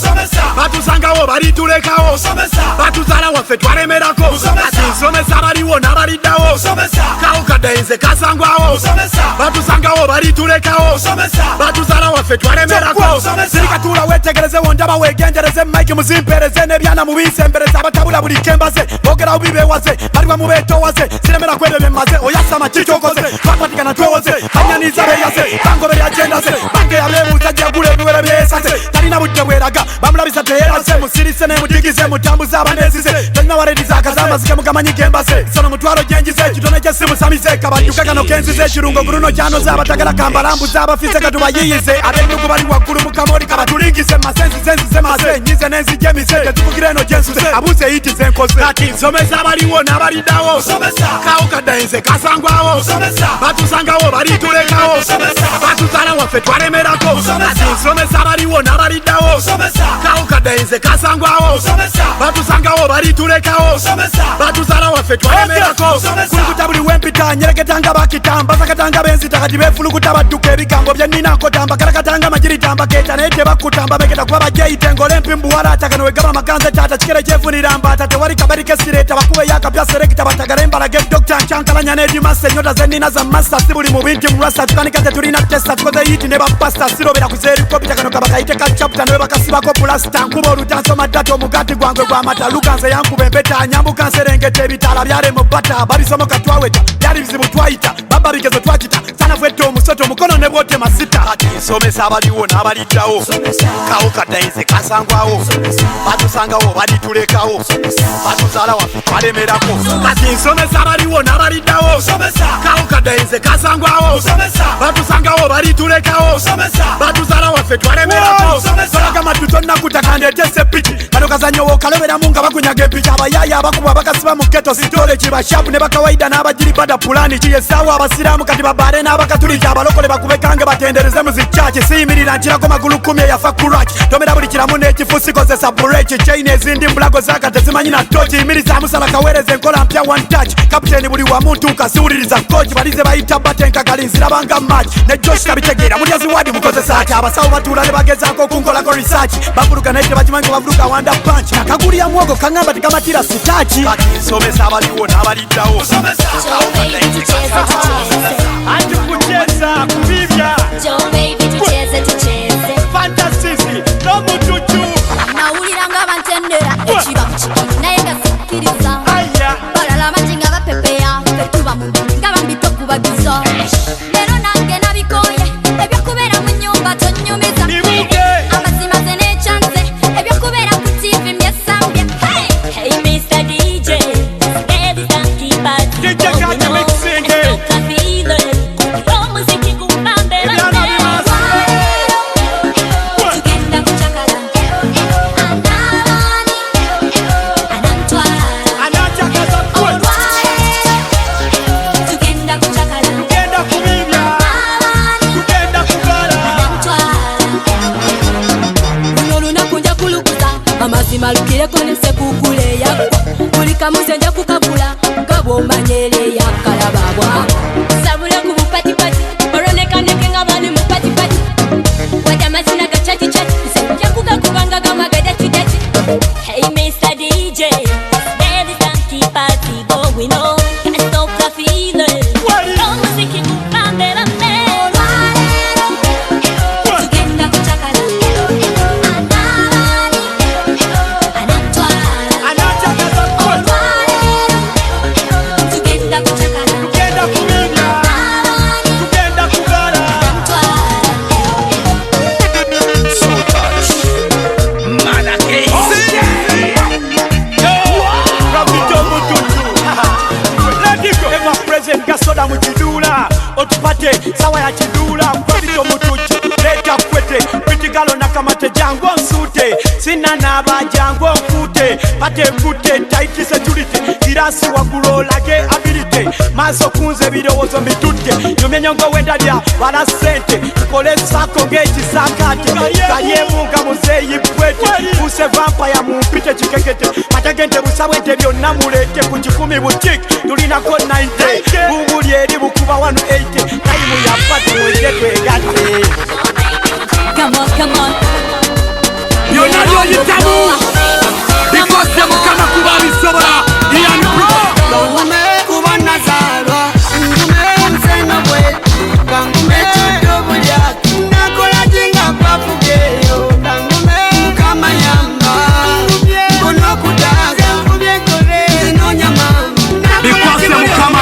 batusangawo balitulekawo batuzaala waffe twalemerako kati nsomesa abaliwo n'abaliddawo kawukaddayenze kasangwawo batusangawo balitulekawo batuzaala waffe twalemerako sirikatuula wetegerezewo ndaba wegenjereze mike muzimpereze n'ebyana mubinsembereze abatabula buli kembaze boogerawo bibeewaze baliwa mubeetowaze siremera kwebyo bemmaze oyasama kikyokoze twapatikana twewoze anyaniza beyaze bangobe lyajendaze bange yabeebuuza gyagula ebiwere byesaze talina budde bweraga bamulabisa teyeraze musirise nemudigize mutambuze abanezize talina warediza akazamazike mugamanyi gembase sono mutwalo gyenjize kitone kyesimusamize kabadduka kano kenzize ekirungo guruno kyanoze abatagala kambalambuze abafize katubayiyize abendugu bali waggulu mukamoli kabatulingize masenzize mase nyize nenzijemize tetuvugire eno gyensuze abuze yitize nkoze kati nsomesa abaliwo n'abaliddawo kawukaddayenze kasangwawo batusangawo balitulekawo batuzaala waffe twalemerako ati nsomesa abaliwo n'abaliddawo kawukaddayenze kasangwawo batusangawo balitulekawo batuzaala waffe twalemerako kulukuta buli wempita nyereketanga bakitamba zakatanga benzita kati befulukuta badduka ebigambo byennina nkotamba kalakatanga majiritamba keta naye tebakutamba beketa kuba bajeyite ngolempi mbuwalata kano wegaba amaganze tata kikere kyefunira mbata tewali kabarikesireta bakube yakapya serekita batagala embalaga edokita nkyankalanya n'edimasa enyota zennina za masa si buli mubinti mulasa tukanika tetulina testa tukoze yiti ne bapasta sirobera kuzeerikopita kano kabakayite ka chapta nawe bakasibako pulasta nkuba olutansoma data omugati gwange gwamata lukanze yankuba empeta nyambuka nserengeta ebitala byale mu bata babisomo katwaweta byali bizibu twayita baba bigezo twakita sanafwette omusoto omukono ne bwote masita kati nsomesa abaliwo n'abaliddawo kawukaddayenze kasangwawo batusangawo balitulekawo batuzaala waffe twalemerako kati nsomesa abaliwo n'abaliddawo kawukaddayenze kasangwawo batusangawo balitulekawo batuzaala waffe twalemerako solagama tutonna kandetese piki kano kazanyowo kaloberamu nga bakunyaga empiki abayaya abakuba bakasiba mu keto sitole kibashapu ne bakawaida n'abagiribada pulani kiyesaawo abasiraamu kati babaale n'abakatuliki abalokole bakubekange batendereze mu zicaaki siyimirira nkirako magulu 10 yafa kuraki tomera buli kiramu n'ekifusi kozesa bureki chaini ezindi mbulago zaka tezimanyi na toki yimiriza amusala kaweereza enkola mpya one touch kapiteni buli wamu ntuuka siwuliriza koki balize bayita batenkagali nzirabanga maki ne josh kabitegeera mulyazi wadi mukozesa ati abasawo batuula ne bagezaako okunkolako research bavuluga naye tebakimanyi bavuluga wanda punch nakagulya mwogo kaŋŋamba tikamatira sitaki kati nsomesa abaliwo n'abaliddawo anti kucheza kubibya fantasisi n'omutujju nawulira nga bantendera ekibamuki naye nga sikkiriza balala mangi nga bapepeya fetubamu nga bambita okubagiza leero nange nabikoye ebyokubeera mu nnyumba tonnyumiza amazima ze n'ekyanze ebyokubeera ku tv myesambya hey Mr. DJ baby don't keep us malukireko nesekuukule yakwa buli kamuze nja kukagula nga bw'omanyere yakalababwa sabule ku bupatipati olwonekaneke nga bali mu patipati wadde amazina gacakicaki nse nja kugakubanga gamagadakidaki hey Mr. D Tula mu kiduula otupate sawa ya kiduula Gravity Omutujju leta kwete pretty girl nakamate jango nsute sina naba jango nkute pate nkute tight security kirasi wagulo lage ability maso kunze birowoozo mbitutte nyumenyongo wendalya bala sente kole sako ngeji sakati kayebunga muzeyi bwete kuse vampire mumpite kikekete matagente busabwete byonna mulete ku 10 boutique tulinako 90 bubuli eri bukuba 180 tayimu ya pati mwetwegate. Come on. Byonna byoyitamu bikose mukama kuba bisobola iyani Kangume kuba nazalwa Kangume nseno bwe Kangume chudo bulyaki Nakola jinga pafugeyo Kangume kama yamba Kono kutaga Zinonya mama bikwase mukama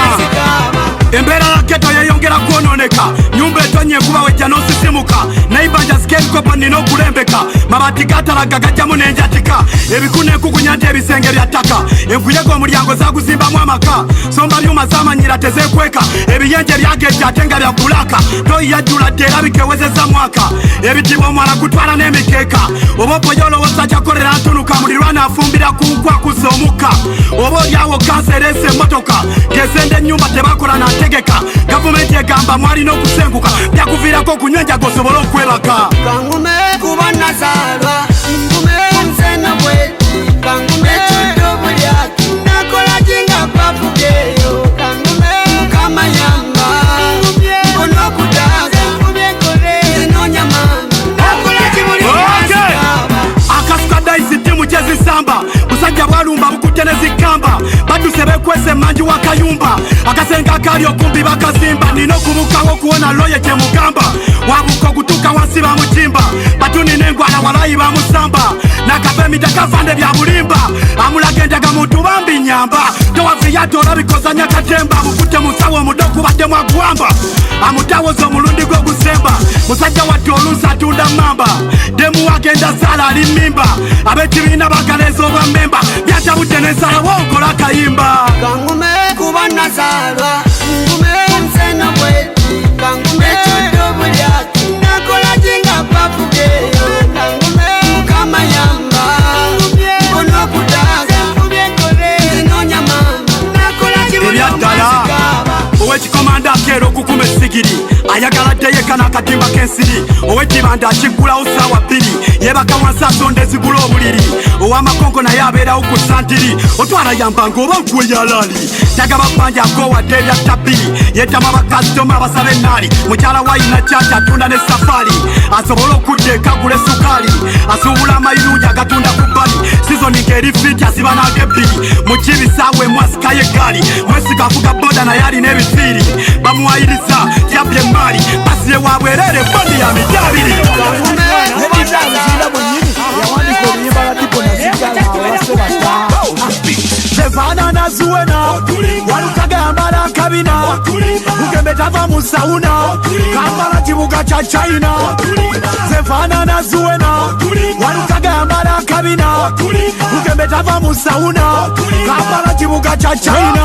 embera raketo yeyongera kwononeka nyumba etonye kuba wejja n'osisimuka naibanja skenkopa nina okulembeka mabati gatalaga gajjamu n'enjatika ebikune kukunya nti ebisenge bya ttaka envuyego omulyango zaguzimbamu amaka somba byuma zamanyira tezekweka ebiyenje byagejja ate nga bya bulaka toyi yajjula dde era bikewezeza mwaka ebitiibwa omwala gutwala n'emikeeka oba opoyo olowooza kyakolera ntunuka mulirwana afumbira ku nkwakuza omukka oba olyawo kansa ereese emmotoka gezenda ennyumba tebakola nategeka gavumenti egamba mwalina okusenguka byakuviirako okunywenja gosobole okwebaka. Kangume kuba nazalwa Kangume nseno bwe Kangume chudo bulyaki Nakola jinga pafugeyo Kangume kama yamba Kono kutaga Zinonya mama Nakola kibuli akasuka daisi timu kyezisamba busajja bwalumba bukutte ne zikamba baduse bekwese manji wa kayumba akasenga akali okumbi bakazimba nina okubukawo okuwona loye kyemugamba wabuka okutuuka wansi bamukimba batuni n'engwala walayi bamusamba nakava emitaka vande bya bulimba amulaga enjaga muntu bambi nyamba towaviyato olabikozanya katemba bukutte musawo omudo okubaddemu agwamba amutawoza omulundi gw'ogusemba musajja wadde oluusi atunda mamba demu wagenda sala ali mimba ab'ekibiina bagaleeza obwa memba byatabudde n'ensalawo nkola akayimba. Kangume kuba nazalwa Kangume nseno bwe Kangume chudo bulyaki Nakola jinga pafugeyo Kangume kama yamba Kono kutaga Zinonya mama Nakola kibuli ebyaddala ow'ekikomanda akeera okukuma essigiri ayagala ddeyeka n'akatimba k'ensiri ow'ekibanda akiggulawo ssaawa 2 yeebaka wansi asonda ezigula obuliri ow'amakonko naye abeerawo ku santiri otwala yambanga oba nkuwe yalaali tagaba bbanja akowadde ebyatta 2 yeetamu abakasitoma abasaba ennaali mukyala wayina kyaki atunda ne safaali asobole okudda ekagula essukaali asuubula amayirungi agatunda ku bbali sizoni ng'eri fiti asiba n'ag'ebbiri mu kibisaawe mwasikayo eggaali mwesiga avuga boda naye alina ebifiiri bamuwayiriza yabbye emmaali basiye wa bwerere bondi ya mijabiri. Zevana na zuwena walukaga yambala kabina ugembe tava mu sauna Kampala kibuga kya China. Zevana na zuwena walukaga yambala kabina ugembe tava mu sauna Kampala kibuga kya China.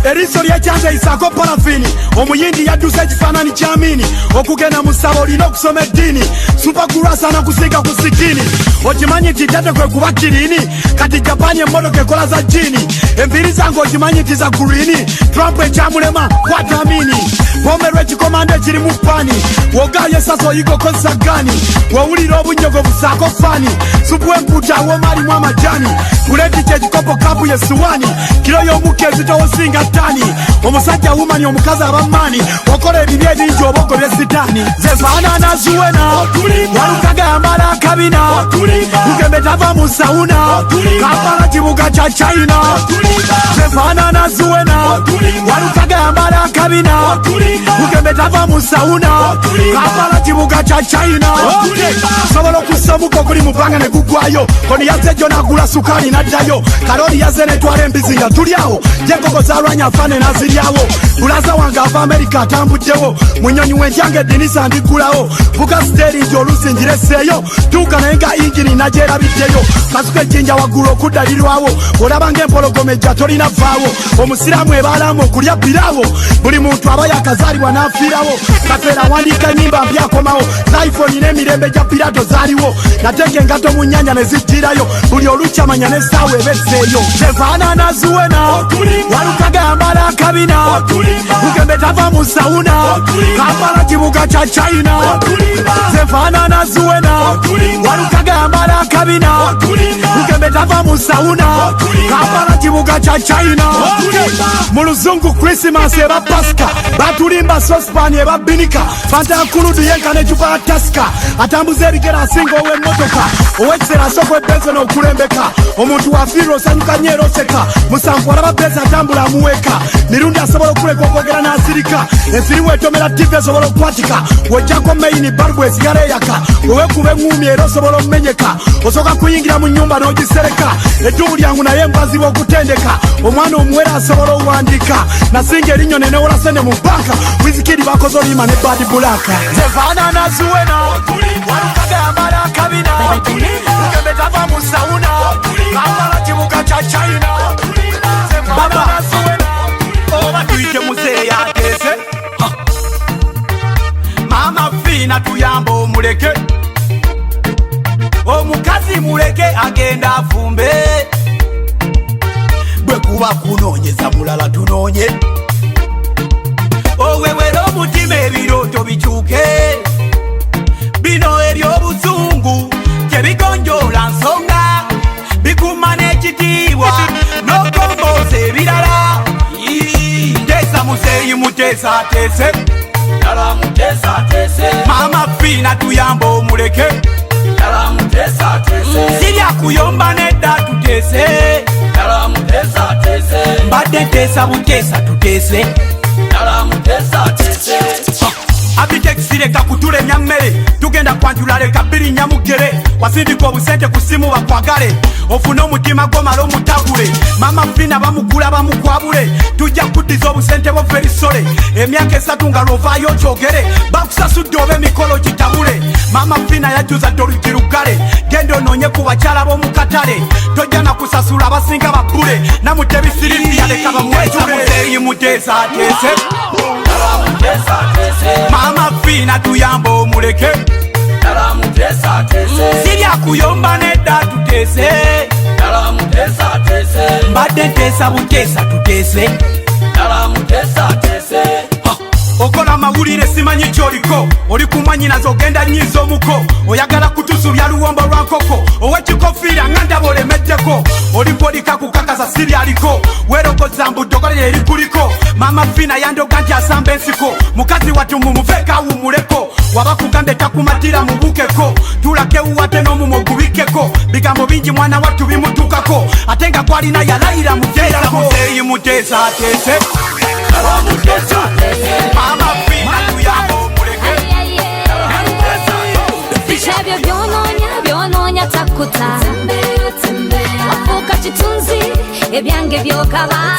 Eriso ly'ekyanja isako parafini omuyindi yadduse ekifaananyi ky'amini okugenda mu ssabo olina okusoma eddiini supakurasa nakusiga ku sikini okimanyi nti tate kwe kuba kirini kati japani emmotoka ekola za jini enviiri zange okimanyi nti za gurini Trump ekyamulema kwatamini bomerwa ekikomando ekirimu pani wogayo esasa oyiga okozesa gani wewulira obunyogo busaako fani supu empuuta awooma alimu amajani kuleti kyekikopo kapu yesuwani kiro y'omukka ezitowosinga tani omusajja wumani omukazi abamani okola ebibi ebingi obogobye sitaani zefaanana zuwena walukaga yambala akabina ugembe tava mu sauna Kampala kibuga kya China. Zefaanana zuwena walukaga yambala akabina ugembe tava mu sauna Kampala kibuga kya China. Sobola okussa omukka oguli mu bbanga ne gugwayo koni yazze jjo n'agula sukaali n'addayo kalo Tony yaze netwala embizi nga tulyawo jenkoko zalwanya afane naziryawo bulaza wange ava Amerika atambuddewo munyonyi wentyange dinisa ndigulawo vuga steri nti oluusi ngireseeyo tuuka naye nga ingini nagyerabiddeyo kasuka ejjinja waggulu okuddalirwawo olaba ng'empologoma ejja tolina vaawo omusiraamu ebaalamu okulya bbiraawo buli muntu aba yakazaalibwa n'afiirawo kafeera wandiika ennyimba mpyakomawo iphone n'emirembe gya pirato zaaliwo nateeka engato mu nnyanja ne ziddirayo buli olukyamanya n'essaawa ebesseeyo zefaanana zuwena walukagambala akabina lugembe tava mu sawuna kampala kibuga kya china zefaanana zuwena walukagambala akabina lugembe tava mu sawuna kampala kibuga kya china mu luzungu Christmas eba Pasika batulimba sospan eba binika fanta nkuludu yenka n'ecupa ya tasika atambuza ebigere asinga ow'emmotoka ow'ekiseera asooka ebenzo n'okulembeka omuntu wafiirwa osanyuka nnyo era oseka musanvu alaba benzi atambula amuweeka mirundi asobola okuleka okwogera n'asirika ensiri weetomera tv esobola okukwatika wojjako mayini balubu esigala eyaka weweekuba eŋŋuumi era osobola omumenyeka osooka kuyingira mu nnyumba n'ogisereka eddubu lyangu naye mbazibwa okutendeka omwana omuwere asobola owandiika nasinga erinnyo nenewola sente mu banka wizikiri bakoze oluyima ne badi bulaka zefaanana zuwena walukagambala akabina lugembe tava mu sawuna kampala kibuga kya china zefaanana zuwena oba tuyite muzeeyi ateese mama fiina tuyamba omuleke omukazi muleke agenda afumbe bwe kuba kunoonyeza mulala tunoonye owewera omutima ebirooto bikyuke bino eby'obusungu tebigonjoola nsonga bikuma n'ekitiibwa n'okombooza ebirala nteesa muzeeyi muteesa ateese dala muteesa ateese mama fiina tuyamba omuleke dala muteesa ateese siryakuyomba nedda tuteese dala muteesa ateese mbadde nteesa buteesa tuteese dala muteesa ateese abitekisi leka kutulemya mmere tugenda kwanjula leka bbiri nyamugere wasindika obusente ku simu bakwagale ofune omutima gwomala omutagule mama fina bamugula bamukwabule tujja kuddiza obusente bwo ferisole emyaka 3 nga lwovaayo kyogere bakusasudde oba emikolo kitabule mama fina yajuza tolugirugale genda onoonye ku bakyala b'omukatale tojja nakusasula abasinga babbule namutebisiriya leka bamwetuleeyi muteesa ateese mama fina tuyamba omuleke dala muteesa ateese siryakuyomba nedda tuteese dala muteesa ateese mbadde nteesa buteesa tuteese dala muteesa ateese okola amawulire simanyi kyoliko oli kumanyinazo ogenda nnyiza omuko oyagala kutusubya luwombo lwa nkoko ow'ekikofiira nga ndaba olemeddeko olipolika kukakasa siryaliko weerogoza mbuddogola eri kuliko mama fina yandoga nti asamba ensiko mukazi watu mumuveeka awummuleko waba kugambe takumatira mubukeko tulake uwate n'omumwa ogubikeko bigambo bingi mwana wattu bimutukako ate nga gwalina yalayira muteerako muzeeyi muteesa ateese mama fina tuyamba omuleke ebyo byonoonya takuta wafuuka kitunzi ebyange byokaba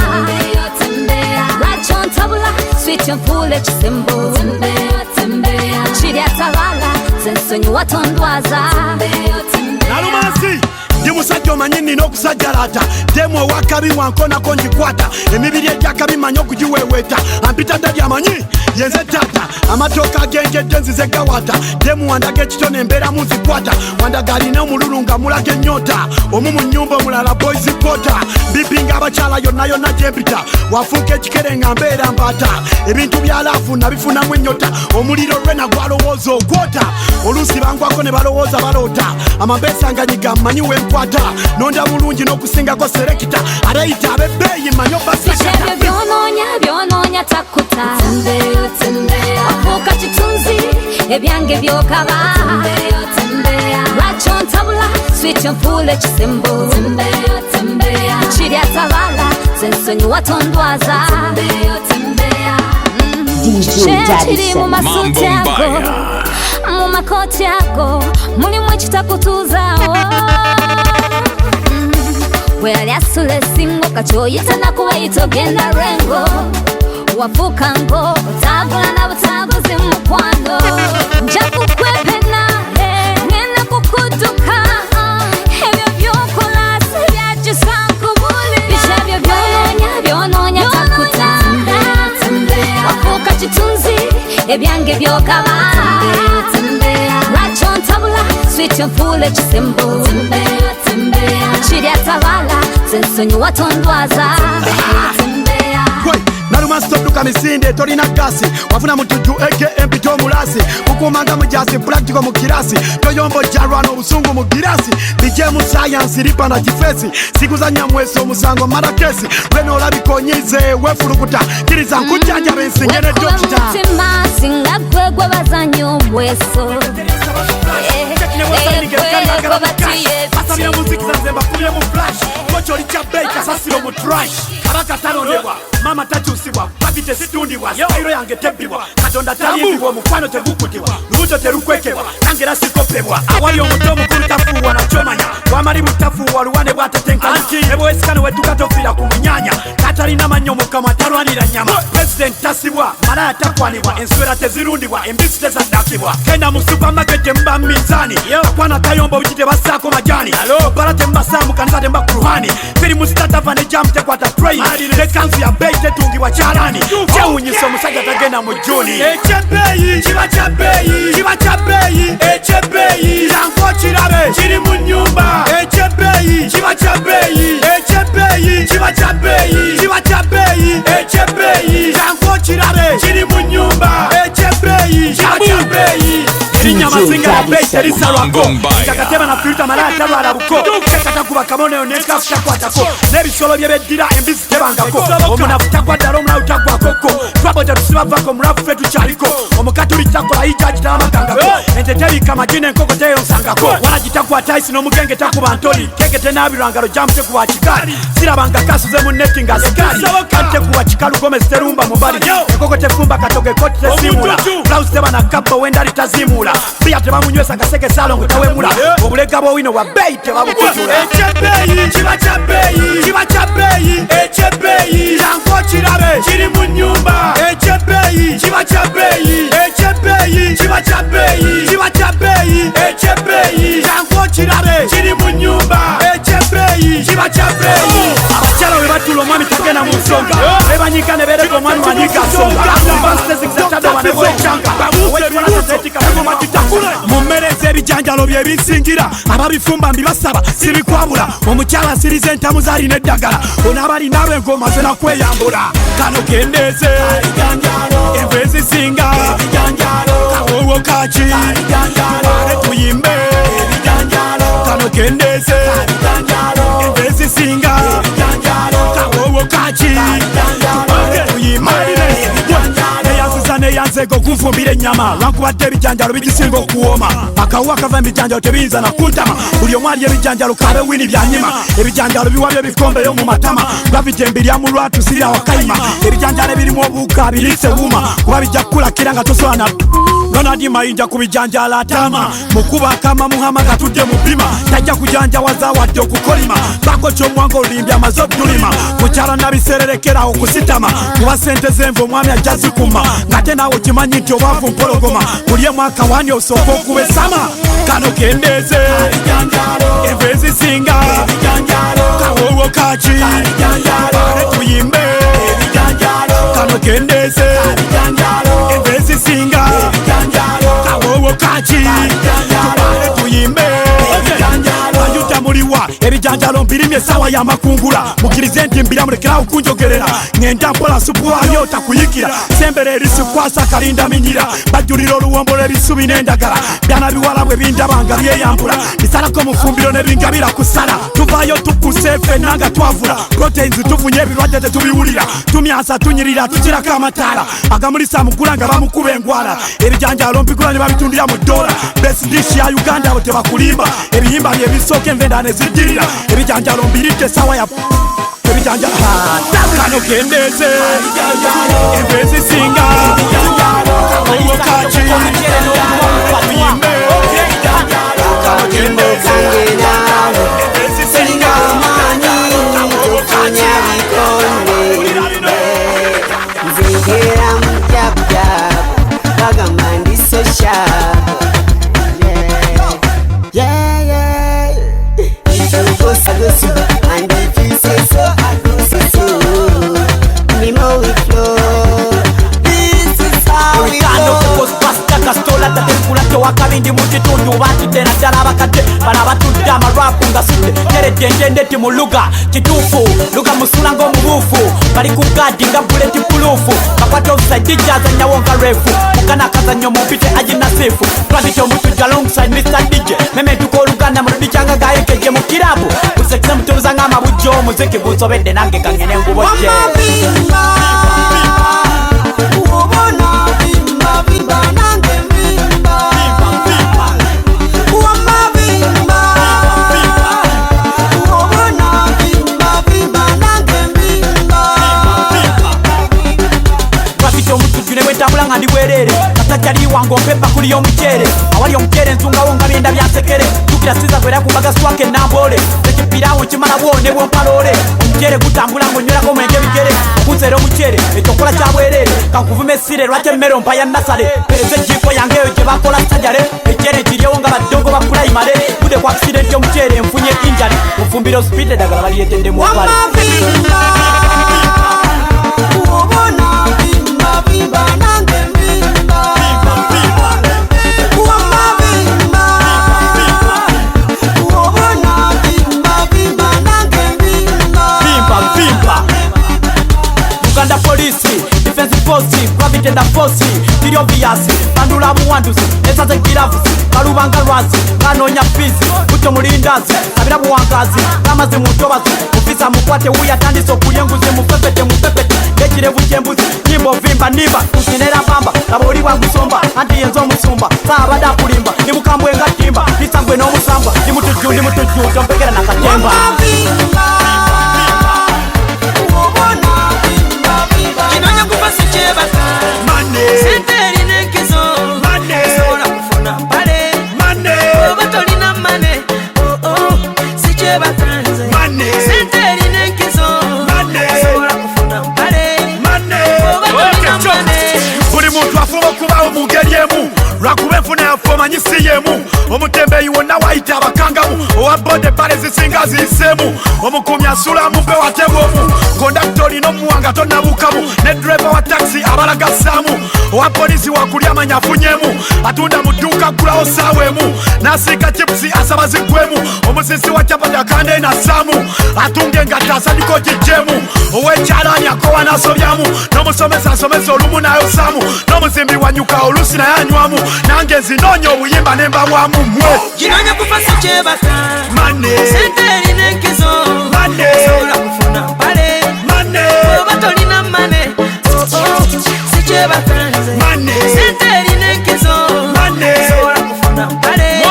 lwaki ontabula switi onfuula ekisembo kirya tabala zensonyi watondwaza nalumansi ndi musajja omanyi nnina okusajjalata demu owakabi wankonako ngikwata emibiri egyakabi manyi okugiweeweeta ampita ddali amanyi yenze tata amatooka agengedde nzize gawata demu wandaga ekitone embeeramu nzikwata wandaga alina omululu nga mulaga ennyota omu mu nnyumba omulala boys pota bipinga abakyala yonna yonna gyempita wafuuka ekikere nga mbeera mbaata ebintu byalaafu nabifunamu ennyota omuliro lwe nagwalowooza ogwota oluusi bangwako ne balowooza baloota amambeesanganyiga mmanyi wenkwata nonda bulungi n'okusingako serekita areyita abebbeeyi manyi ebyo byonoonya takuta wafuuka kitunzi ebyange byokaba lwaki ontabula switi onfuula ekisembo kirya tabala zensonyi watondwaza kiri mu masuti ago mu makoti ago mulimu ekitakutuuzaawo bwe yali asula esingo kakyoyita nakuweyita ogenda lwengo wafuuka ngo otagula na butaguzi mu mukwano nja kukwepena ngenda kukudduka ebyo byokola sibyakyusa nkubulira bisha byo byonoonya zakutidde wafuuka kitunzi ebyange byogaba lwaki ontabula switi onfuula ekisembo kirya tabala zensonyiwa tondwaza nalumasitodduka misinde tolina gasi wafuna mutujju eke empito omulasi kukumanga mujasi practical mu kirasi toyombo jarwana obusungu mu girasi bije mu science lipa na kifesi sikuzanya mwesi omusango mara kesi lweno olabikonyize wefulukuta kiriza nkujjanja bensingene dokita mutima singa gwegwe bazanya obweso asabira muziki zanzemba kubye mu flash kocholi cha bei kasasiro mu trash abakatalondebwa mama takyusibwa papite zitundibwa sayiro yange tebbibwa katonda talimbibwa omukwano tegukutibwa lubuto terukwekebwa nangera sikopebwa awali omuto omukulu tafuuwa nakyomanya wamali mutafuuwa luwane bwatatenkana nebwewesikane wetukatofira ku munyanya katalina mannyo mukama atalwanira nyama president tasibwa malaya takwanibwa enswera tezirundibwa embisi tezaddakibwa kenda mu supermarket temuba mu minzaani akwana kayomba obuki tebasaako majani bala tembasaamu kanisa tembakuruhani firi mu sitatava ne jamu tekwata train ne kanzu ya bei tetungibwa kyalani kyewunyisa omusajja tagenda mu juni ekyebeeyi kiba kya beeyi kiba kya beeyi ekyebeeyi yanko kirabe kiri mu nnyumba ekyebeeyi kiba kya beeyi ekyebeeyi kiba kya beeyi kiba kya beeyi ekyebeeyi yanko kirabe kiri mu nnyumba ekyebeeyi kiba kya beeyi erinyama singa ya beeyi terisalwako kakateba na filita malaya talwala buko kekatakuba kamoneyo nenkafu takwatako n'ebisolo bye beddira embisi tebangako omunafu takwaddala omulalu tagwakoko twabo tetusibavako mulafu fe tukyaliko omukatuli takola yijaji talamagangako ente terika magina enkoko teyonsangako wala gitakwata isi n'omugenge takuba ntoli keke tenabirwangalo jamu tekuba kigali sirabanga kasuze mu neti nga sigali kandi tekuba kikalu gomezi terumba mubali enkoko tefumba katogo ekoti tezimula blouse teba na kabba wendali tazimula biya tebamunywesa kaseke salongo tawemula obulega bwowino bwa beeyi tebabukutula ekyebeeyi kiba kya beeyi kiba kya beeyi ekyebeeyi yanko kirabe kiri mu nnyumba ekyebeeyi kiba kya beeyi ekyebeeyi kiba kya beeyi kiba kya beeyi ekyebeeyi yanko kirabe kiri mu nnyumba ekyebeeyi kiba kya beeyi abakyala we batula omwami tagenda mu nsonga bebanyika ne bereka omwami wanyika nsonga mu mmere ez'ebijanjalo byebisingira ababifumba mbibasaba sibikwabula omukyala asiriza entamu zaalina eddagala onaaba alinaabo engoma zena kweyambula kano kendeeze enva ezisinga kawowo kaki ne tuyimbe kano kendeeze enva ezisinga kawowo kaki tuyimbe neyanzego kunfumbira ennyama lwankubadde ebijanjalo bigisinga okuwooma akawuwa kava mu bijanjalo tebiyinza nakuntama buli omu alya ebijanjalo kabe wini byanyima ebijanjalo biwabya ebikombeyo mu matama Gravity mbirya mu lwatu sirya wakayima ebijanjalo ebirimu obuuka biriise wuuma kuba bijja kukulakira nga tosobola na Ronald mayinja ku bijanjalo atama mukuba akama muhama gatudde mu bima tajja kujanjawaza wadde okukolima bako kyomwanga olulimbya amaze obutulima mukyala nabisererekera okusitama kuba sente zenva omwami ajja zikuma ngate naawe okimanyi nti obwavu mpologoma buli emu akawani osooka okubesama kano kendeeze enva ezisinga kawowo kaki ne tuyimbe kano kendeeze enva ezisinga kawowo kaki ne tuyimbe ayuta muliwa ebijanjalo mbirimye esawa y'amakungula mukirize nti mbiramulekerawo kunjogerera ngenda mpola supuwayo otakuyikira sembere erisikwasa kalinda minyira bajulira oluwombo lw'ebisubi n'endagala byana biwala bwe bindabanga byeyambula bisalako mufumbiro ne bingabira kusala tuvaayo tukuse ffenna nga twavula proteins tufunye ebirwadde tetubiwulira tumyansa tunyirira tukirako amataala agamulisa mugula nga bamukuba engwala ebijanjalo mbigula ne babitundira mu dola best dish ya Uganda abo tebakulimba ebiyimba byebisooka envenda ne zijjirira ebijanjalo mbiritte esawa ya ebijanjalo kano kendeeze enva ezisinga kawowo kaki tuyimbe kano kendeeze enva ezisinga bendeti mu luga kituufu luga musula ng'omubuufu bali ku gadi nga buleti puluufu bakwata offside jazanyawo nga refu mukana akazanyo mumpite aginasifu Gravity Omutujju alongside Mr. DJ mementuka oluganda muludi kyanga gayekeje mu kirabu busekise muturuza ng'amabujjo omuziki gunsobedde nange kangene ngubo je tambula nga ndi bwerere kasajjali wange ompepa kuli y'omuceere awali omuceere ensongawo nga byenda byansekere tukira siza kwera kubaga swake nambole tekipirawo kimala bwone bwompaloole omuceere gutambula ng'onywelako mwenge bigere okunseera omuceere ekyokola kya bwerere kankuvuma essire lwaki emmere ompa ya nasale pereza ejjiiko yange eyo gye bakola sajjale eceere kiryewo nga baddongo ba pulayimale kude ku akisidenti omuceere enfunye injali mufumbiro speed eddagala balyeteddemu opale Uganda police, defense force, gravity and force, tiri obvious, bandula buwanduzi, esaze giravuzi, balubanga lwazi, banonya fizi, buto mulindazi, kabira buwangazi, kamazi mutobazi, mufisa mukwate uya tandiso kulyenguzi, mupepete, ekirevu kyembuzi, nyimbo vimba niba, kusinera bamba, labori wa gusomba, anti yenzo musumba, saabada kulimba, ni mukambwe nga timba, nisangwe no musamba, ni mutujju, tompekera na katemba. Kinonya kupasi chebaka Senteri nenkizo Sola kufuna mpale Oba tolina mane Si chebaka nze Senteri nenkizo Sola kufuna mpale Oba tolina mane Buli muntu afuma okubawo mu ngeri emu lwakuba enfuna yafe omanyisi yemu omutembeeyi wonna wayita abakangamu owa bode bbale zisinga ziyiseemu omukuumi asula mumpe watebwomu kondakita olina omuwanga tonnabukamu ne dreva wa takisi abalagassaamu owa polisi wakulya amanya afunyemu atunda mu dduuka gulawo saawa emu n'asiika chipusi asaba ziggwemu omusisi wa capati akanda enassaamu atunga engatta asanyuka ogijjeemu ow'ekyalaani akowa n'asobyamu n'omusomesa asomesa olumu n'ayosaamu n'omuzimbi wanyuka oluusi naye anywamu nange nzinoonya obuyimba ne mbabwamu mmwe Kinonya kupasi chebaka Senteri nenkizo Sola kufuna mpale Oba tolina mane Si chebaka nze Senteri nenkizo Sola kufuna mpale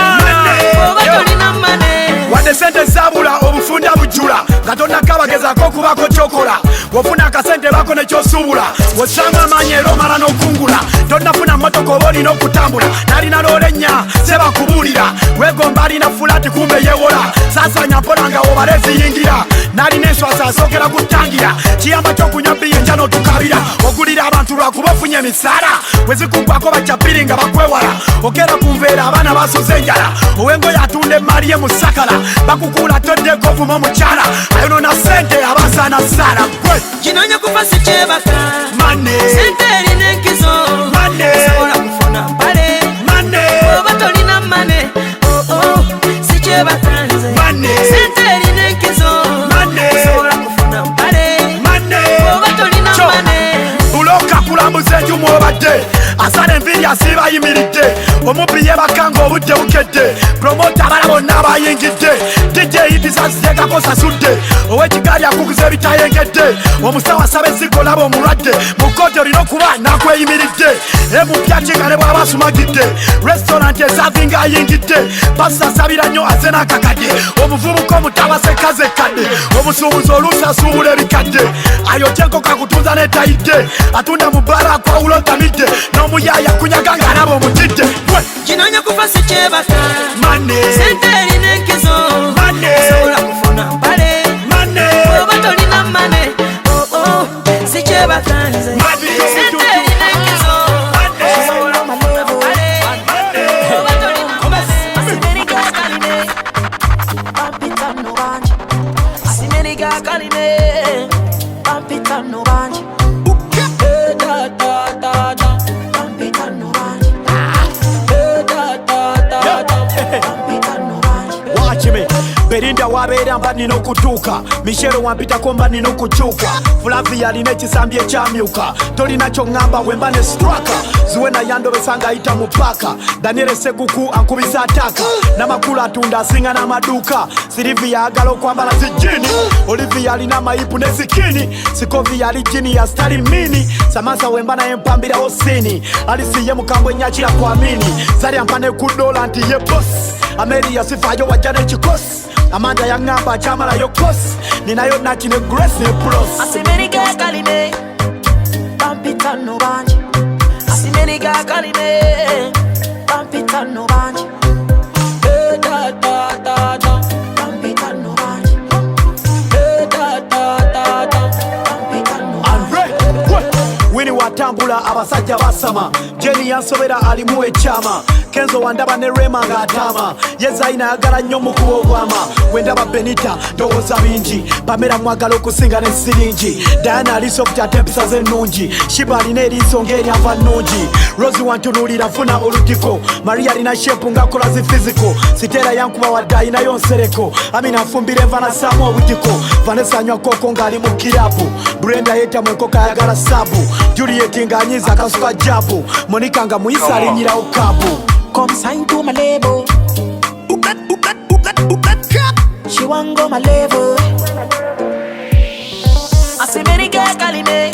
Oba tolina mane wadde sente zabula obufunda bujjula nga tonnakabagezako okubako kyokola wofuna akasente bako nekyosuubula wosanga amaanyi era omala n'okungula tonnafuna mmotoka oba olina okutambula nalina loolennya sebakubuulira wegomba alina fulaati kumbe yewola saasanya mpola nga wobala eziyingira nalina enswasa asookera kutangira kiyamba kyokunywa biyinja n'otukabira ogulira abantu lwakuba ofunye emisaala wezikuggwako bakyabiri nga bakwewala okera ku nveera abaana basuze enjala owengoyo atunda emaali ye mu sakala bakukuula toddeko ovuma omukyala ayonona sente abasaana saala gwe Kinonya kupasi chebaka Senteri nenkizo Sola kufuna mpale Oba tolina mane Si chebaka nze Senteri nenkizo Sola kufuna mpale Oba tolina mane buloka kulambuza enju mwobadde asala enviiri asiiba ayimiridde omubbi yebakanga obudde bukedde promota abala bonna abayingidde DJ idisaziteekako sasudde ow'ekigaali akuguza ebitayengedde omusawo asaba ezzigo laba omulwadde mu kkooti olina okuba nakweyimiridde emupya kingale bw'aba asumagidde restaurant esavinga ayingidde pasi asabira nnyo aze n'akakadde omuvubuka omutabase kaze kadde omusuubuzi oluusi asuubula ebikadde ayokyenko kakutunza netayidde atunda mu bbala akwawula otamidde n'omuyaya kunyaga ng'alaba omutidde Kinonya kupasi chebaka Senteri nenkizo Sola kufuna mpale Oba tolina mane Si chebaka nze Senteri nenkizo Sola kufuna mpale Oba tolina mane Pampitano banji Asimeni gakaline Pampitano banji Pampitano banji Watch me, Belinda wabeera mba nina okutuuka Michero wampitako mba nina okukyuka Flavia alina ekisambi ekyamyuka tolina kyongamba wemba ne straka Zuwena yandobesa ng'ayita mu paka Daniel Seguku ankubisa ataka Namakulu atunda asinga n'amaduuka Silivia agala okwambala zijini Olivia alina amayipu ne zikini Sikovia ali jini ya stali mini Samasa wemba naye mpambira osini Alisiye mukambwe nyachira kwa mini Zari ampane kudola anti ye boss Ameri ya sifayo wajane chikosi Amanda ya ngamba chamala yo kosi Ninayo naki ne grace ne pros Asimeriga kalime Pampita no banji Asimeriga kalime Pampita no banji Da da da da Pampita no banji Da da da da Pampita no banji Wini watambula abasajja basama Jenny yansobera alimu ekyama Kenzo wandaba ne Rema ng'atama Yezaina yagala nnyo mu kuba obwama Wendaba Benita ndowooza bingi Pamela mwagala okusinga ne siringi Diana alisofta tempisa z'ennungi Shiba alina eriiso ng'eryava nnungi Rosie wantunuulira funa olutiko Maria alina shepu ng'akola zi physical Sitera yankuba wadde ayinayo nsereko Amina afumbira enva nassaamu obutiko Vanessa anywa koko ng'ali mu kirabu Brenda yeeta mu enkoko ayagala sabu Juliet ng'anyiza akasuka jabu Monica nga muyisa alinyirawo kabu Come sign to my label. She want go my level. Asimeriga kalime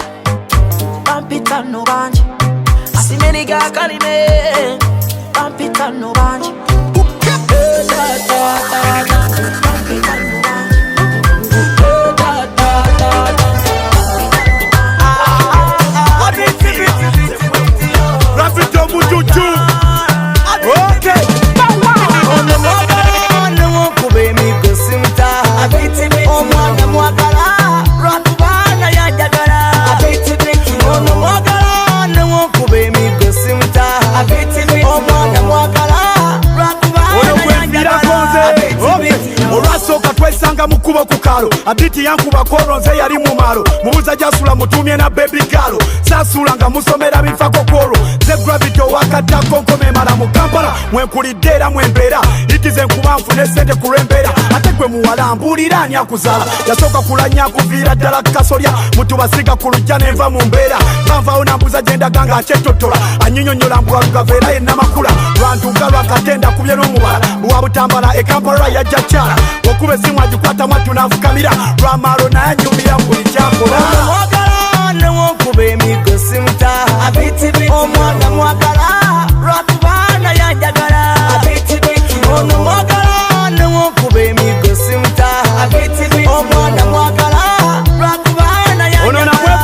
Pampita no banji Asimeriga kalime Pampita no banji Gravity Omutujju. Okay. Omwana mwagala Lwakubana yanjagala Ono mwagala Newokuba emigo simuta Omwana mwagala Lwakubana yanjagala olwasooka twesanga mu kkubo ku kalo Abiti yankuba koronze yali mu malo mubuza gyasula mutumye na baby galo saasula nga musomera bifako kwolwo ze Gravity owakaddako nkomemala mu Kampala mwenkulidde era mwembeera itize enkuba nfune sente ku lw'embeera ate gwe muwala mbuulira ani akuzala yasooka kulanya akuviira ddala kasolya mutubasiga ku lujja nenva mu mbeera banvawo nambuza gyendaga nga akyettotola anyinyonyola mbwalugaveera yenna makula lwantuga lwakatenda kubye n'omubala buwa butambala e Kampala yajja kyala okuba essimu agikwata mwattu n'afukamira lwamaalo naye anyumira buli kyakola mwagala newokuba emigo simuta omwana mwagala lwakubana yanjagala ono mwagala newokuba emigo simuta omwana mwagala lwakubana yanjagala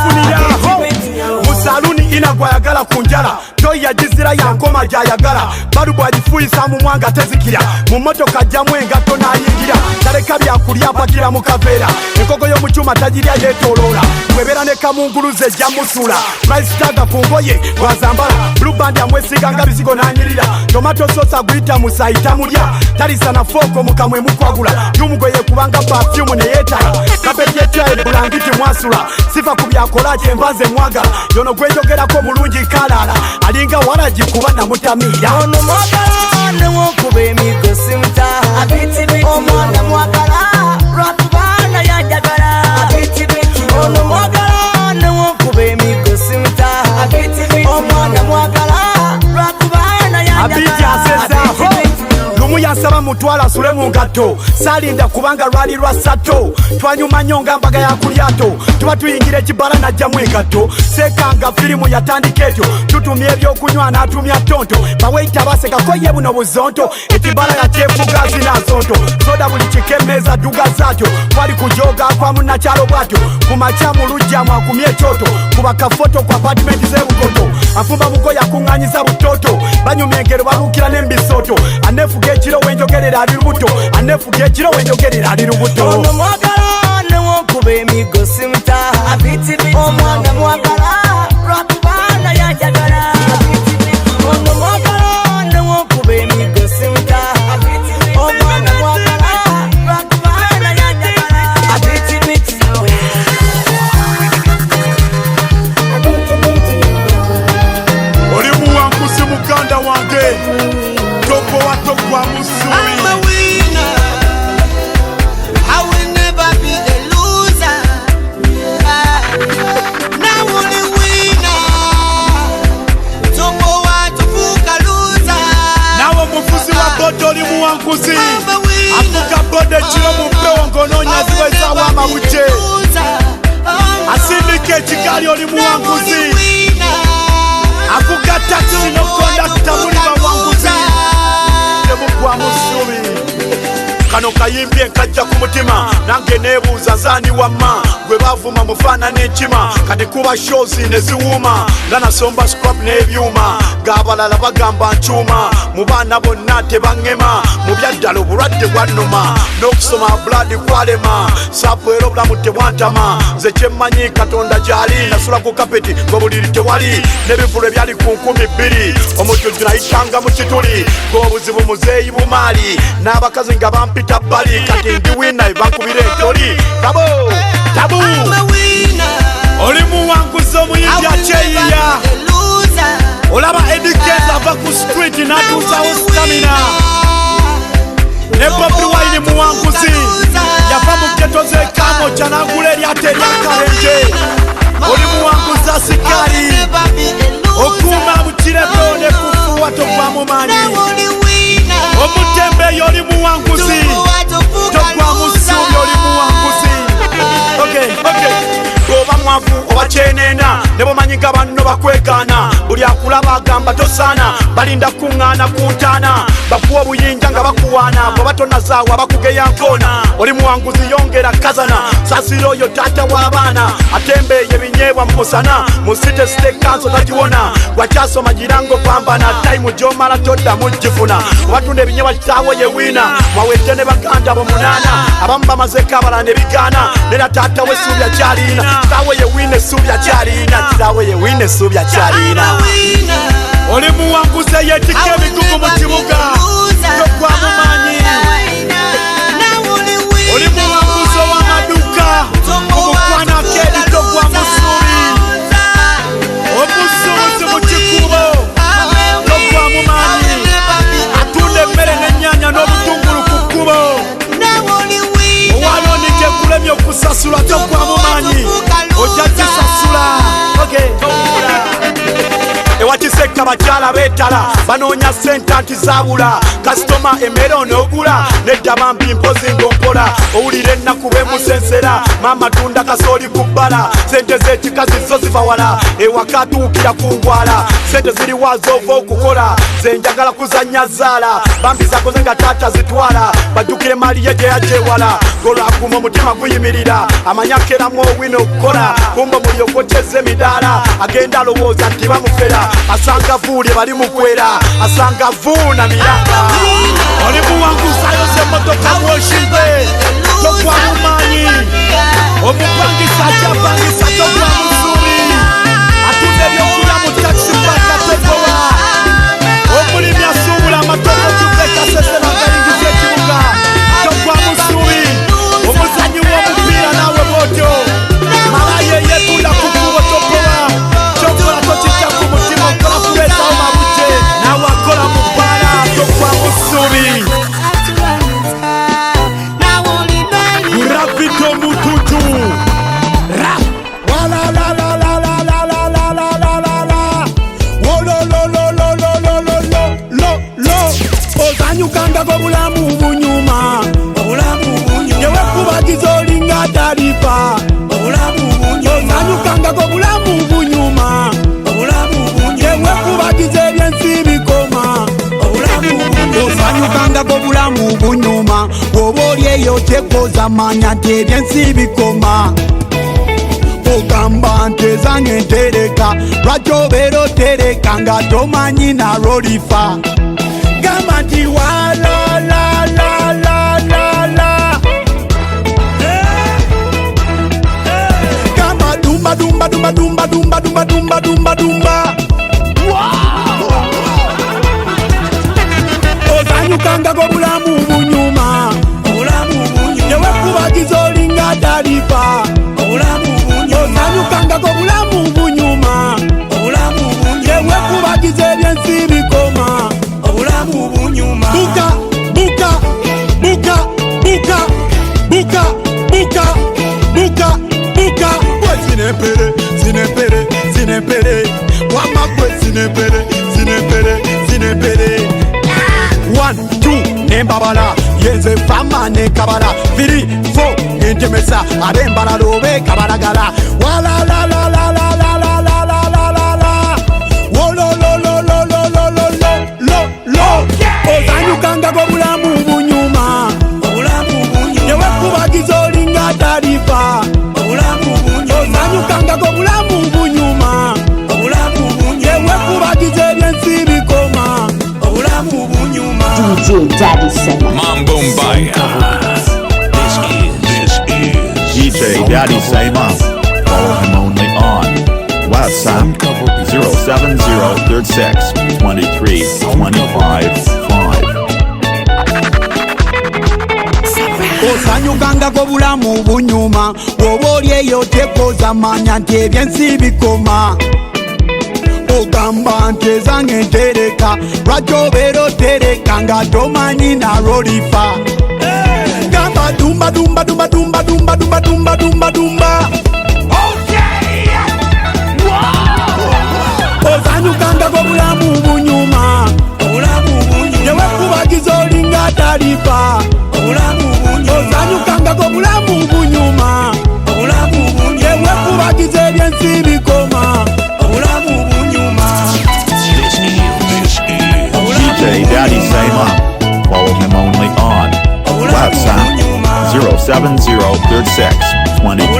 musaluni inagwayagala ku njala toyi yagizira yankoma gyayagala balubu agifuyisa mu mwanga tezikira mu motoka jjamu engatto n'ayingira taleka byakulya mpakira mu kaveera enkoko y'omukyuma tagirya yeetooloola bwebeera ne kamunguluze ejja musula price ku ngoye bwazambala bluband amwesiga nga bizigo n'anyirira tomato sosa guyita musayita mulya talisa na fooko mukamwe mukwagula y'omugoye kubanga pafyumu ne yeetala kaberyetyaire bulangiti mwasula sifa ku byakola kyembanze mwagala yono gwejogerako mulungi kalaala alinga walagi kuba namutamiira ono mwagala newokuba emigo simuta omwana mwagala lwakubana yanjagala ono mwagala newokuba emigo simuta omwana mwagala lwakubana yanjagala lumu yansaba mutwala asule mu ngatto saalinda kubanga lwali lwa sato twanyuma nnyo nga mbaga ya kulyato tuba tuyingira ekibala najjamu engatto sekanga firimu yatandika etyo tutumya ebyokunywa n'atumya tonto baweita basekako ye buno buzonto ekibala yakyefuga zinasonto soda buli kikemeeza dduga zaatyo twali kujoga kwa munnakyalo bwatyo ku makya mu lujja mwakumya ekyoto kuba kafoto ku apatimenti z'ebukoto afumba mukoya akuŋŋanyiza butoto banyumya engero babuukira n'embisoto anefuga ekiro wenjogerera ali lubuto anefuga ekiro wenjogerera ali lubuto ono mwagala newokuba emigo simuta omwana mwagala lwakubana yanjagala ono mwagala newokuba emigo simuta omwana mwagala lwakubana yanjagala oli muwanguzi muganda wange togowa togwa musubi kano kayimbye nkajja ku mutima nange neebuuza nzaani wamma gwe baavuma mufaana n'enkima kati kuba shows ne ziwuuma nga nasomba scrap n'ebyuma ng'abalala bagamba nkyuma mu baana bonna tebaŋŋema mu byaddala obulwadde bwannuma n'okusoma blood kwalema saapu era obulamu tebwantama nze kyemmanyi katonda gy'ali nasula ku kapeti ng'obuliri tewali n'ebivulu ebyali ku 12 omutujju nayitanga mu kituli ng'obuzibu muzeeyi bumaali n'abakazi nga bampita bbali kati ndi wina ebankubira entoli kabo tabu oli muwanguzi omuyimbi akyeyiya olaba Eddy Kenzo ava ku street n'atuusawo stamina ne Bobi Wine muwanguzi yava mu ghetto z'Ekamoja n'agula eryato eryakalenje oli muwanguzi asikali okuuma bukireko ne kufuuwa togwamu maanyi omutembe eyo oli muwanguzi togwamu ssuubi oli muwanguzi oba mwavu oba kyenena ne bomanyi nga banno bakwegaana buli akulaba agamba tosaana balinda kuŋŋaana ku ntaana bakuwa obuyinja nga bakuwaana bw'oba tonazaawa bakugeya nkoona oli muwanguzi yongera kazana saasira oyo taata w'abaana atembeeye ebinyeebwa mu musana mu site kanso tagiwona wakyasoma girango pambana tayimu gy'omala toddamu gifuna obatunda ebinyeebwa kitaawo ye wiina mwawedde ne baganda bo 8 abamu bamazeko abala ne bigaana nera taata we suubya kyaliina kitaawo ye wiina essuubya kyaliina kitaawo ye wiina essuubya kyaliina oli muwanguzi eyeetikka emigugu mu kibuga togwamu maanyi oli muwanguzi ow'amaduuka omukwana keedi togwamu ssuubi omusuubuzi mu kikubo togwamu maanyi atunda emmere n'ennyaanya n'obutungulu ku kkubo owalonike kulemye okusasula togwamu maanyi ojja gisasula ewatiseka abakyala beetala banoonya sente anti zaabula kasitoma emmere onoogula nedda bambi mpozi ng'ompola owulira ennaku beemusensera maama tunda kasooli ku bbala sente z'ekikazi zo ziva wala ewaka atuukira ku ngwala sente ziriwa z'ova okukola ze njagala kuzannya zaala bambi zakoze nga taata zitwala bajjukire maliye gye yagyewala golwakuma omutima guyimirira amanyakeramu owina okukola kumba mulyokokyeza emidaala agenda alowooza nti bamufera asanga vuulye bali mukwera asanga vuuna miranga oli muwanguzi ayoza emmotoka bwoshize togwamu maanyi omupangisa akyapangisa togwamu ssuubi atunda ebyokulya mu takisi paka togowa omulimi asuubula amatoko kyuka ekasese nagayingiza ekibuga togwamu ssuubi omuzanyi w'omupiira naawe bwotyo malayo eyetunda ku kkubo togowa kyokola tokijja ku mutima okola kuleetawo mabujje naawe akola mu bbaala togwamu ssuubi Gravity Omutujju ozanyukanga k'obulamu bunyuma yewekubagiza olinga talifa ozanyukanga k'obulamu bunyuma yewekubagiza ebyensi bikoma ozanyukanga k'obulamu bunyuma bw'oba oli eyo tekoza manya nti ebyensi bikoma ogamba nti ezange ntereka lwaki obeera otereka nga tomanyi nalwo lifa gamba nti walalalalala gamba dumba dumba dumba dumba dumba dumba dumba dumba dumba ozanyukanga k'obulamu bunyuma yewekubagiza olinga talifa ozanyukanga k'obulamu bunyuma yewekubagiza ebyensi bikoma buka buka buka buka buka buka buka buka we zinepere zinepere zinepere wamakwe zinepere zinepere zinepere 1 2 nembabala yenze fama ne kabala 3 4 entemesa abembalala obe kabalagala wala la la la la la la la la la la la wolo lo lo lo lo lo lo lo lo lo ozanyukanga k'obulamu bunyuma DJ Daddy Sema. Mambumbaya. This is DJ Daddy Sema. Follow him only on WhatsApp 07036 23 25 5. Osanyukangako bulamu bunyuma bw'oba oli eyo tekoza manya nti ebyensi bikoma ogamba nti ezange ntereka lwaki obeera otereka nga tomanyi nalwolifa gamba dumba dumba dumba dumba dumba dumba dumba dumba dumba osanyukangako bulamu bunyuma newekubagiza olinga talifa osanyukangako bulamu bunyuma newekubagiza ebyensi bikoma DJ Daddy Sema. Follow him only on WhatsApp 07036 23